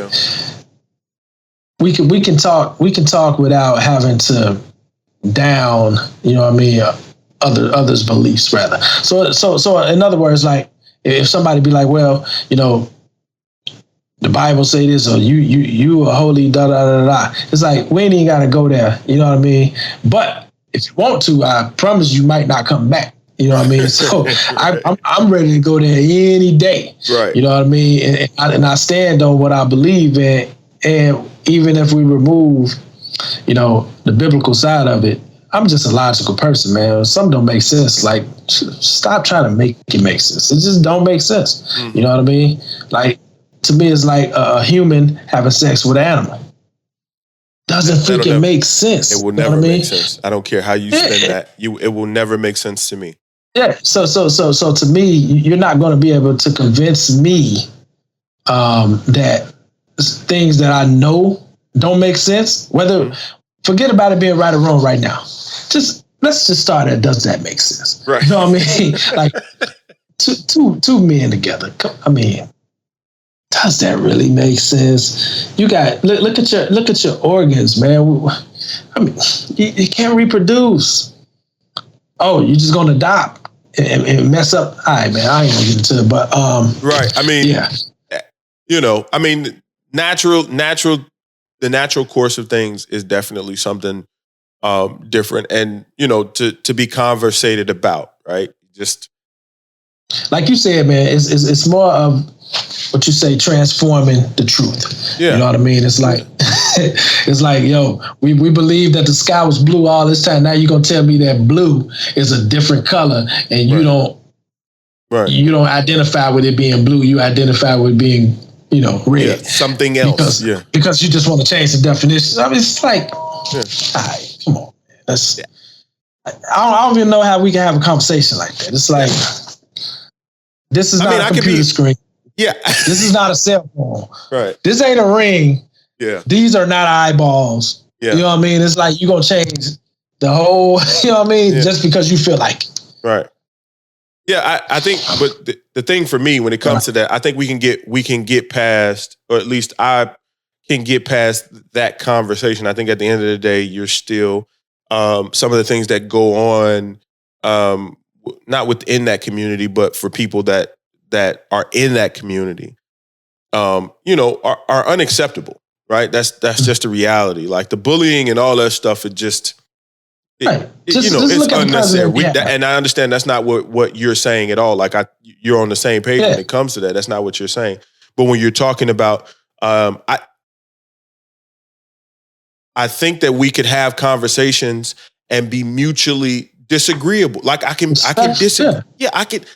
we can talk without having to down, you know what I mean, others' beliefs rather. So in other words, like, if somebody be like, well, you know, the Bible say this, or you are holy, da da da da. It's like, we ain't even gotta go there. You know what I mean? But if you want to, I promise you might not come back. You know what I mean? So I'm ready to go there any day. Right. You know what I mean? And I stand on what I believe in. And even if we remove, you know, the biblical side of it, I'm just a logical person, man. Something don't make sense. Like, stop trying to make it make sense. It just don't make sense. Mm-hmm. You know what I mean? Like, to me, it's like a human having sex with an animal. Doesn't freaking make sense. It will never make sense. I don't care how you spin that. It will never make sense to me. Yeah. So to me, you're not going to be able to convince me that things that I know don't make sense. Forget about it being right or wrong right now. Let's just start at, does that make sense? Right. You know what I mean? Like, two men together. I mean, does that really make sense? You got look at your organs, man. I mean, you can't reproduce. Oh, you're just gonna adopt and mess up. All right, man. I ain't gonna get into it, but right. I mean, yeah. You know, I mean, the natural course of things is definitely something different, and you know, to be conversated about, right? Just like you said, man, it's more of what you say, transforming the truth. Yeah. You know what I mean? It's like it's like, yo, we believe that the sky was blue all this time. Now you're gonna tell me that blue is a different color, and you don't identify with it being blue. You identify with being red. Something else. Because you just want to change the definitions. I mean, it's like, all right, come on, man. That's. I don't even know how we can have a conversation like that. It's like, this is not a computer screen. Yeah. This is not a cell phone. Right. This ain't a ring. Yeah. These are not eyeballs. Yeah. You know what I mean? It's like you're going to change the whole, you know what I mean? Yeah. Just because you feel like it. Right. Yeah, I think, but the thing for me when it comes to that, I think we can get past, or at least I can get past that conversation. I think at the end of the day, you're still, some of the things that go on, not within that community, but for people that are in that community, are unacceptable, right? That's just the reality. Like the bullying and all that stuff, it's unnecessary. And I understand that's not what you're saying at all. Like you're on the same page when it comes to that. That's not what you're saying. But when you're talking about, I think that we could have conversations and be mutually disagreeable. Like I can disagree. Yeah, I could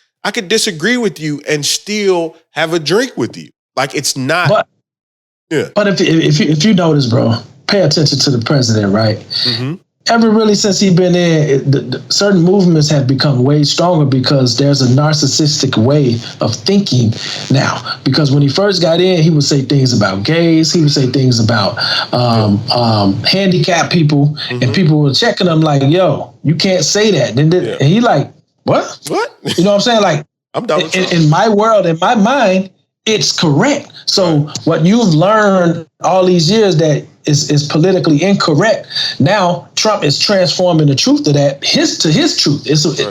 disagree with you and still have a drink with you. Like it's not. But if you notice, bro, pay attention to the president, right? Mm-hmm. Really since he's been in, certain movements have become way stronger because there's a narcissistic way of thinking now. Because when he first got in, he would say things about gays, he would say things about handicapped people, and people were checking him like, "Yo, you can't say that." And he like, "What? What?" You know what I'm saying? Like, I'm done. In my world, in my mind, it's correct. So what you've learned all these years that is politically incorrect, now Trump is transforming the truth of that to his truth.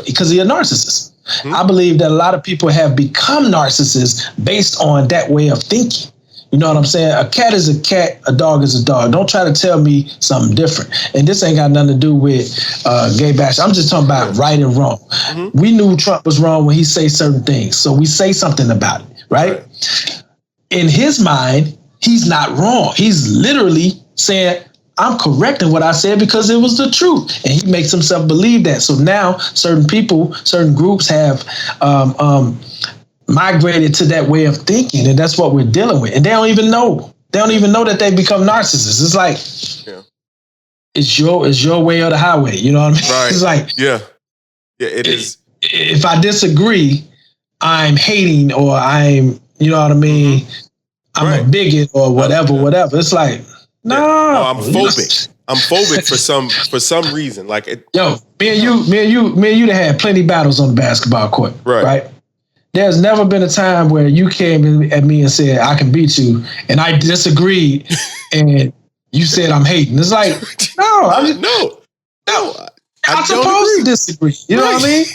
Because he's a narcissist. Mm-hmm. I believe that a lot of people have become narcissists based on that way of thinking. You know what I'm saying? A cat is a cat, a dog is a dog. Don't try to tell me something different. And this ain't got nothing to do with gay bash. I'm just talking about right and wrong. Mm-hmm. We knew Trump was wrong when he say certain things. So we say something about it, right? In his mind, he's not wrong. He's literally saying, I'm correcting what I said because it was the truth. And he makes himself believe that. So now certain people, certain groups have migrated to that way of thinking. And that's what we're dealing with. And they don't even know. They don't even know that they become narcissists. It's like, it's your way or the highway. You know what I mean? Right. It's like, it is. If I disagree, I'm hating or I'm, you know what I mean? I'm a bigot or whatever. It's like, no, I'm phobic. I'm phobic for some reason. Like me and you that had plenty battles on the basketball court, right? There's never been a time where you came at me and said I can beat you, and I disagreed, and you said I'm hating. It's like, no. I'm supposed to disagree. You know what I mean?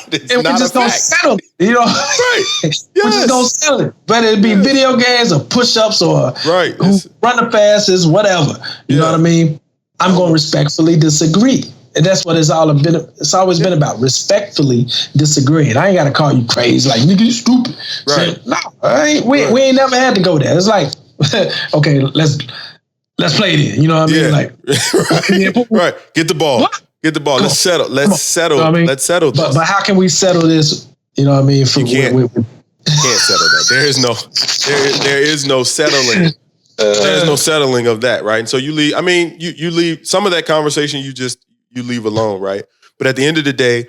It's and we just gonna settle it, you know? Right. Yes. We just gonna settle it. Whether it be video games or push-ups or who run the fastest, whatever. You know what I mean? I'm gonna respectfully disagree. And that's what it's always been about, respectfully disagreeing. I ain't gotta call you crazy, like, nigga, you stupid. Right. So, we ain't never had to go there. It's like, okay, let's play it in. You know what I mean? Like, right. Get the ball. What? Get the ball. Let's settle. Let's settle. You know what I mean? Let's settle this. But how can we settle this? You know what I mean? You can't settle that. There is no settling. There's no settling of that, right? And so you leave. I mean, you leave some of that conversation. You leave alone, right? But at the end of the day,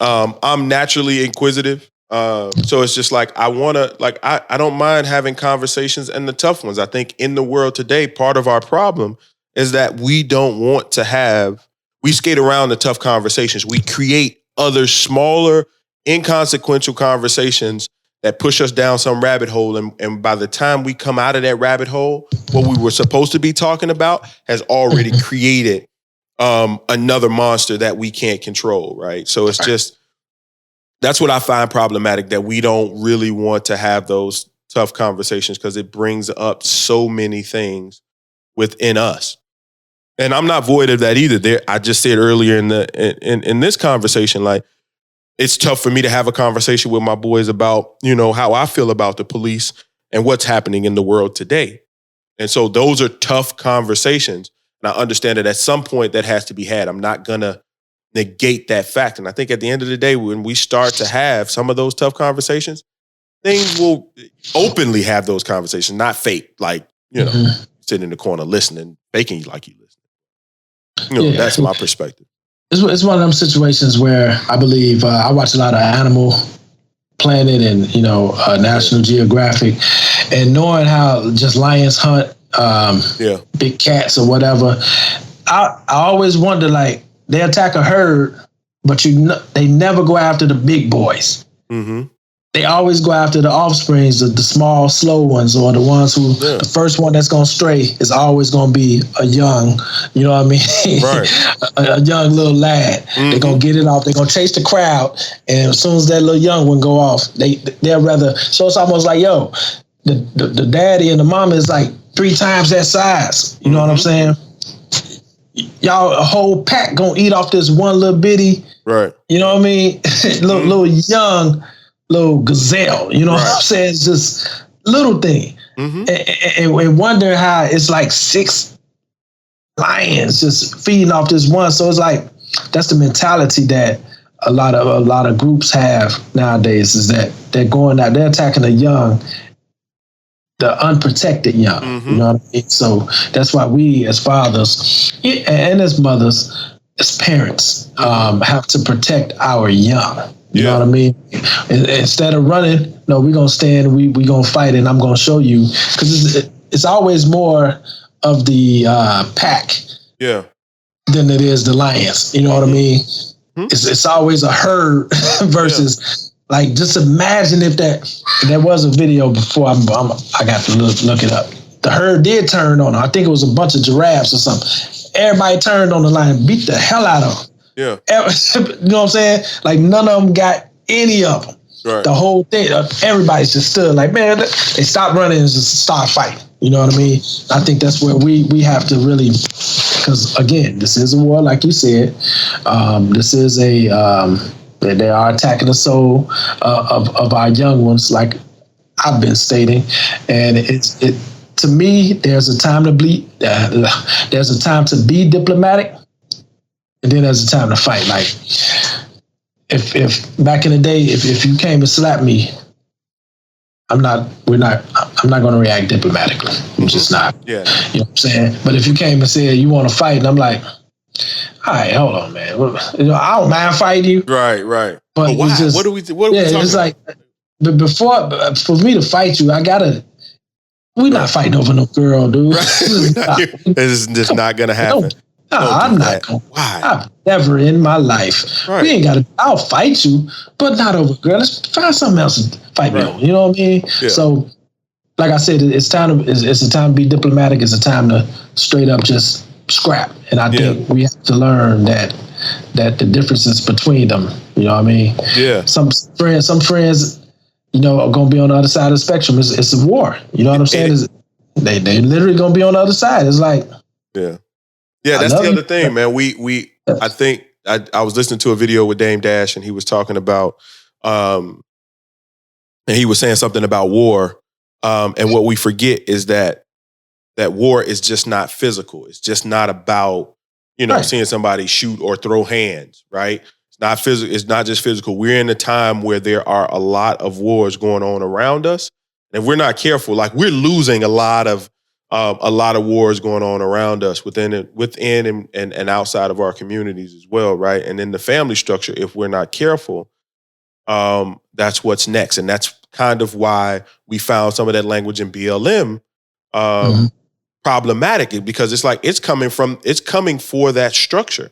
I'm naturally inquisitive. So it's just like I don't mind having conversations and the tough ones. I think in the world today, part of our problem is that we don't want to have. We skate around the tough conversations. We create other smaller, inconsequential conversations that push us down some rabbit hole. And by the time we come out of that rabbit hole, what we were supposed to be talking about has already created another monster that we can't control, right? So it's just, that's what I find problematic, that we don't really want to have those tough conversations because it brings up so many things within us. And I'm not void of that either. I just said earlier in this conversation, like, it's tough for me to have a conversation with my boys about, how I feel about the police and what's happening in the world today. And so those are tough conversations. And I understand that at some point that has to be had. I'm not going to negate that fact. And I think at the end of the day, when we start to have some of those tough conversations, things will openly have those conversations, not fake, like, sitting in the corner listening, faking like you listening. That's my perspective. It's one of them situations where I believe I watch a lot of Animal Planet and National Geographic, and knowing how just lions hunt big cats or whatever, I always wonder, like, they attack a herd, but they never go after the big boys. Mm-hmm. They always go after the offsprings, the small, slow ones, or the ones who the first one that's going to stray is always going to be a young, you know what I mean? Right. a young little lad. Mm-hmm. They're going to get it off. They're going to chase the crowd. And as soon as that little young one go off, they'll rather. So it's almost like, the daddy and the mama is like 3 times that size. You know what I'm saying? Y'all, a whole pack going to eat off this one little bitty, right? You know what I mean? little young, little gazelle, you know what I'm saying? It's just little thing. Mm-hmm. And wondering how it's like 6 lions just feeding off this one. So it's like, that's the mentality that a lot of groups have nowadays, is that they're going out, they're attacking the young, the unprotected young. Mm-hmm. You know what I mean? So that's why we as fathers and as mothers, as parents, have to protect our young. You know what I mean? Instead of running, no, we're going to stand, we're going to fight, and I'm going to show you. Because it's always more of the pack than it is the lions. You know what I mean? Mm-hmm. It's always a herd versus, like, just imagine if there was a video before, I got to look it up. The herd did turn on them. I think it was a bunch of giraffes or something. Everybody turned on the lion and beat the hell out of them. Yeah. You know what I'm saying? Like, none of them got any of them. Right. The whole thing, everybody's just stood like, man, they stopped running and just start fighting. You know what I mean? I think that's where we have to really, because again, this is a war, like you said. This is they are attacking the soul of our young ones, like I've been stating. And to me, there's a time to bleed. There's a time to be diplomatic. And then there's a time to fight. Like, if back in the day, if you came and slapped me, I'm not going to react diplomatically. I'm just not. Yeah. You know what I'm saying? But if you came and said you want to fight, and I'm like, all right, hold on, man. I don't mind fighting you. Right. But why? What are we talking it's about? like, but for me to fight you, we're not fighting over no girl, dude. It's just not going to happen. No, I'm not going. Why? I've never in my life. Right. We ain't got to. I'll fight you, but not over girl. Let's find something else to fight me over. You know what I mean? Yeah. So, like I said, it's a time to be diplomatic. It's a time to straight up just scrap. And I think we have to learn that the differences between them. You know what I mean? Yeah. Some friends, are going to be on the other side of the spectrum. It's a war. You know what I'm saying? They literally going to be on the other side. It's like, yeah, that's the other thing, man. I think I was listening to a video with Dame Dash, and he was talking about, and he was saying something about war. And what we forget is that war is just not physical. It's just not about, seeing somebody shoot or throw hands, right? It's not physical. It's not just physical. We're in a time where there are a lot of wars going on around us. And if we're not careful, like, we're losing a lot of wars going on around us within and outside of our communities as well, right? And in the family structure, if we're not careful, that's what's next. And that's kind of why we found some of that language in BLM problematic, because it's like it's coming for that structure,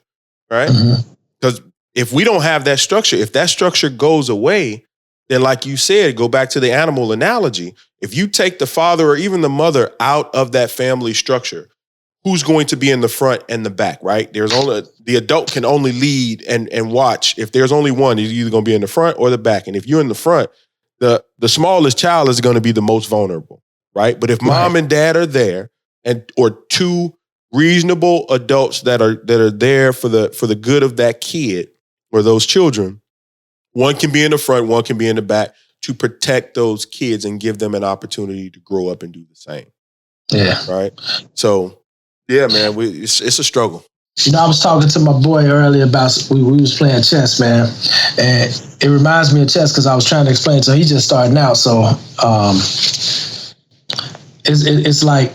right? Because if we don't have that structure, if that structure goes away, then, like you said, go back to the animal analogy. If you take the father or even the mother out of that family structure, who's going to be in the front and the back, right? The adult can only lead and watch. If there's only one, you're either going to be in the front or the back. And if you're in the front, the smallest child is going to be the most vulnerable, right? But if mom and dad are there, or 2 reasonable adults that are there for the good of that kid or those children, one can be in the front, one can be in the back to protect those kids and give them an opportunity to grow up and do the same. Yeah. Right. So, yeah, man, it's a struggle. You know, I was talking to my boy earlier about we was playing chess, man, and it reminds me of chess because I was trying to explain to him. He's just starting out, so it's like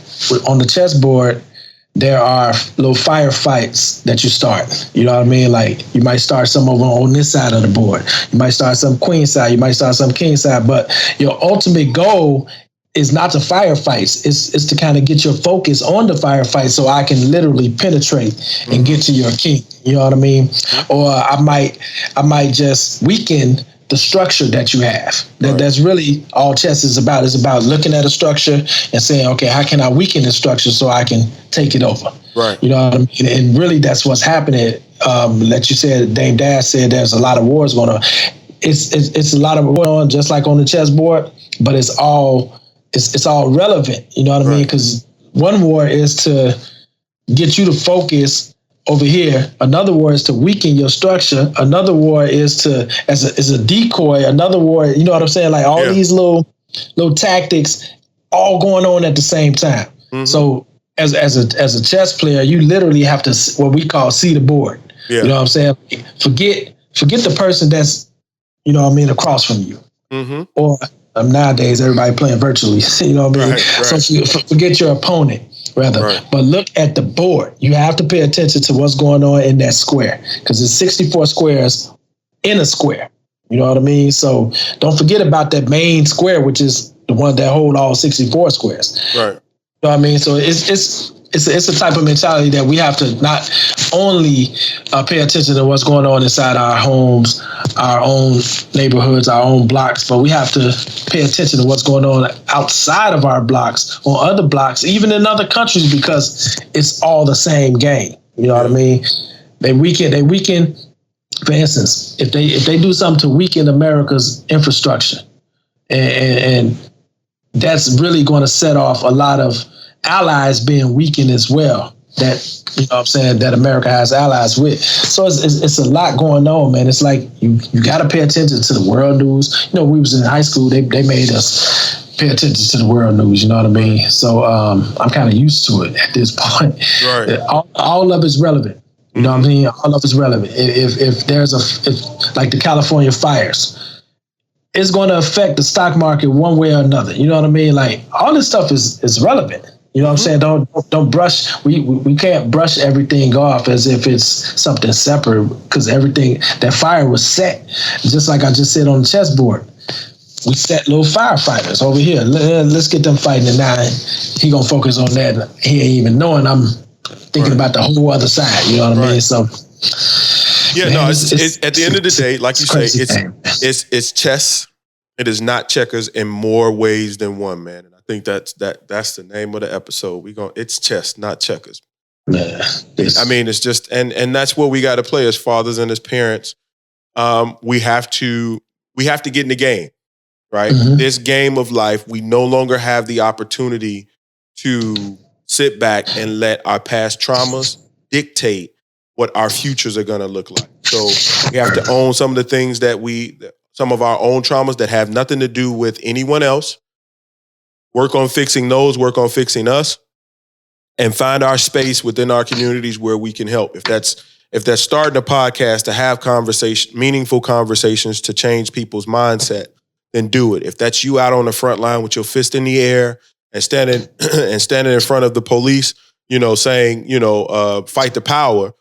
on the chessboard. There are little firefights that you start. You know what I mean? Like you might start some over on this side of the board. You might start some queen side. You might start some king side. But your ultimate goal is not to firefights. It's to kind of get your focus on the firefight so I can literally penetrate and get to your king. You know what I mean? Or I might just weaken the structure that you have. That's really all chess is about. It's about looking at a structure and saying, okay, how can I weaken the structure so I can take it over? Right. You know what I mean? And really that's what's happening. Like you said, Dame Dash said there's a lot of wars going on. It's a lot of war on just like on the chessboard, but it's all relevant. You know what I mean? Because one war is to get you to focus over here. Another war is to weaken your structure. Another war is to as a decoy. Another war, you know what I'm saying? Like all these little tactics all going on at the same time. Mm-hmm. So as a chess player, you literally have to what we call see the board. Yeah. You know what I'm saying? Forget the person that's, you know what I mean, across from you. Mm-hmm. Or nowadays everybody playing virtually. You know what I mean? Right. So forget your opponent. But look at the board. You have to pay attention to what's going on in that square because it's 64 squares in a square. You know what I mean? So don't forget about that main square, which is the one that hold all 64 squares. Right. You know what I mean? So it's a type of mentality that we have to not only pay attention to what's going on inside our homes, our own neighborhoods, our own blocks, but we have to pay attention to what's going on outside of our blocks, on other blocks, even in other countries, because it's all the same game. You know what I mean? They weaken. For instance, if they do something to weaken America's infrastructure, and that's really going to set off a lot of allies being weakened as well, that, you know what I'm saying, that America has allies with. So it's a lot going on, man. It's like you got to pay attention to the world news. You know, we was in high school, they made us pay attention to the world news, you know what I mean? So I'm kind of used to it at this point. Right. All of it's relevant. You know what I mean? All of it's relevant. If there's like the California fires, it's going to affect the stock market one way or another. You know what I mean? Like all this stuff is relevant. You know what I'm saying? Don't brush. We can't brush everything off as if it's something separate, because everything, that fire was set. Just like I just said on the chessboard, we set little firefighters over here. Let's get them fighting, and now he gonna focus on that. He ain't even knowing I'm thinking about the whole other side. You know what I mean? So yeah, man, no. It's at the end of the day, like you say, it's chess. It is not checkers in more ways than one, man. And I think that's the name of the episode. It's chess, not checkers. Yeah, I mean, it's just and that's what we got to play as fathers and as parents. We have to get in the game, right? Mm-hmm. This game of life, we no longer have the opportunity to sit back and let our past traumas dictate what our futures are going to look like. So we have to own some of the things some of our own traumas that have nothing to do with anyone else. Work on fixing those, work on fixing us, and find our space within our communities where we can help. If that's starting a podcast to have meaningful conversations to change people's mindset, then do it. If that's you out on the front line with your fist in the air and standing in front of the police, you know, saying, you know, fight the power,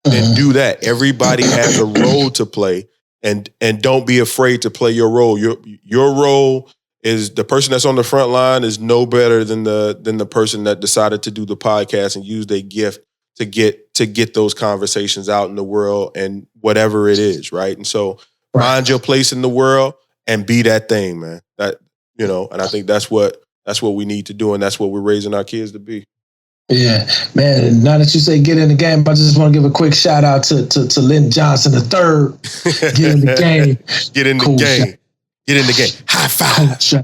then do that. Everybody has a role to play, and don't be afraid to play your role. Your role is, the person that's on the front line is no better than the person that decided to do the podcast and use their gift to get those conversations out in the world and whatever it is, right? And so find your place in the world and be that thing, man. That, you know, and I think that's what we need to do, and that's what we're raising our kids to be. Yeah, man. Now that you say get in the game, I just want to give a quick shout out to Lynn Johnson III. Get in the game. Get in the game. Shower. Get in the game. High five. Cold shower.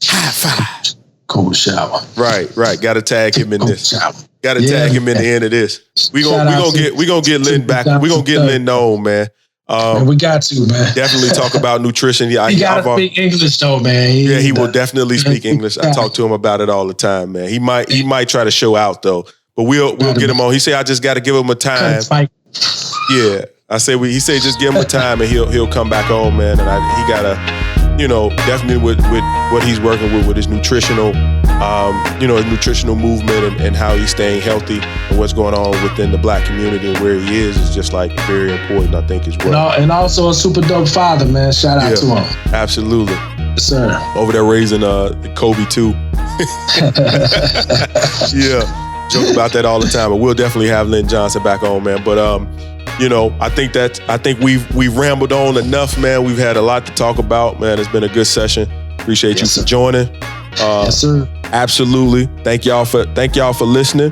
High five. Cold shower. Right. Got to tag him in this. Got to tag him in the end of this. We gonna get Lynn back. We gonna get Lynn known, man. Man, we got to, man. Definitely talk about nutrition. He got to speak English, though, man. He will definitely speak English. I talk to him about it all the time, man. He might try to show out, though, But we'll get him on. He said I just got to give him a time. Yeah, I say he said just give him a time and he'll come back on, man. And he gotta, definitely with what he's working with his nutritional, his nutritional movement and how he's staying healthy and what's going on within the Black community and where he is just like very important, I think, as well. And also a super dope father, man. Shout out to him. Absolutely. Yes, sir. Over there raising Kobe too. Yeah. Joke about that all the time, but we'll definitely have Lynn Johnson back on, man. But I think we've rambled on enough, man. We've had a lot to talk about, man. It's been a good session. Appreciate you for joining. Yes, sir. Absolutely. Thank y'all for listening.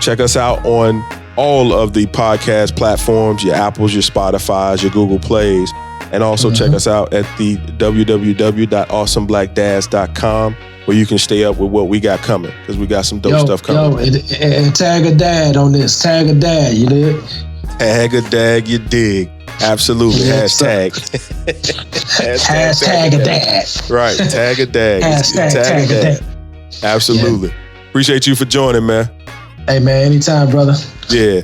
Check us out on all of the podcast platforms, your Apples, your Spotifys, your Google Plays, and also check us out at the www.awesomeblackdads.com. where you can stay up with what we got coming, because we got some dope stuff coming. And tag a dad on this. Tag a dad, you dig? Tag a dag, you dig. Absolutely. Hashtag. Hashtag a dad. Right. Tag a dag. Hashtag tag a dad. Absolutely. Appreciate you for joining, man. Hey, man, anytime, brother. Yeah.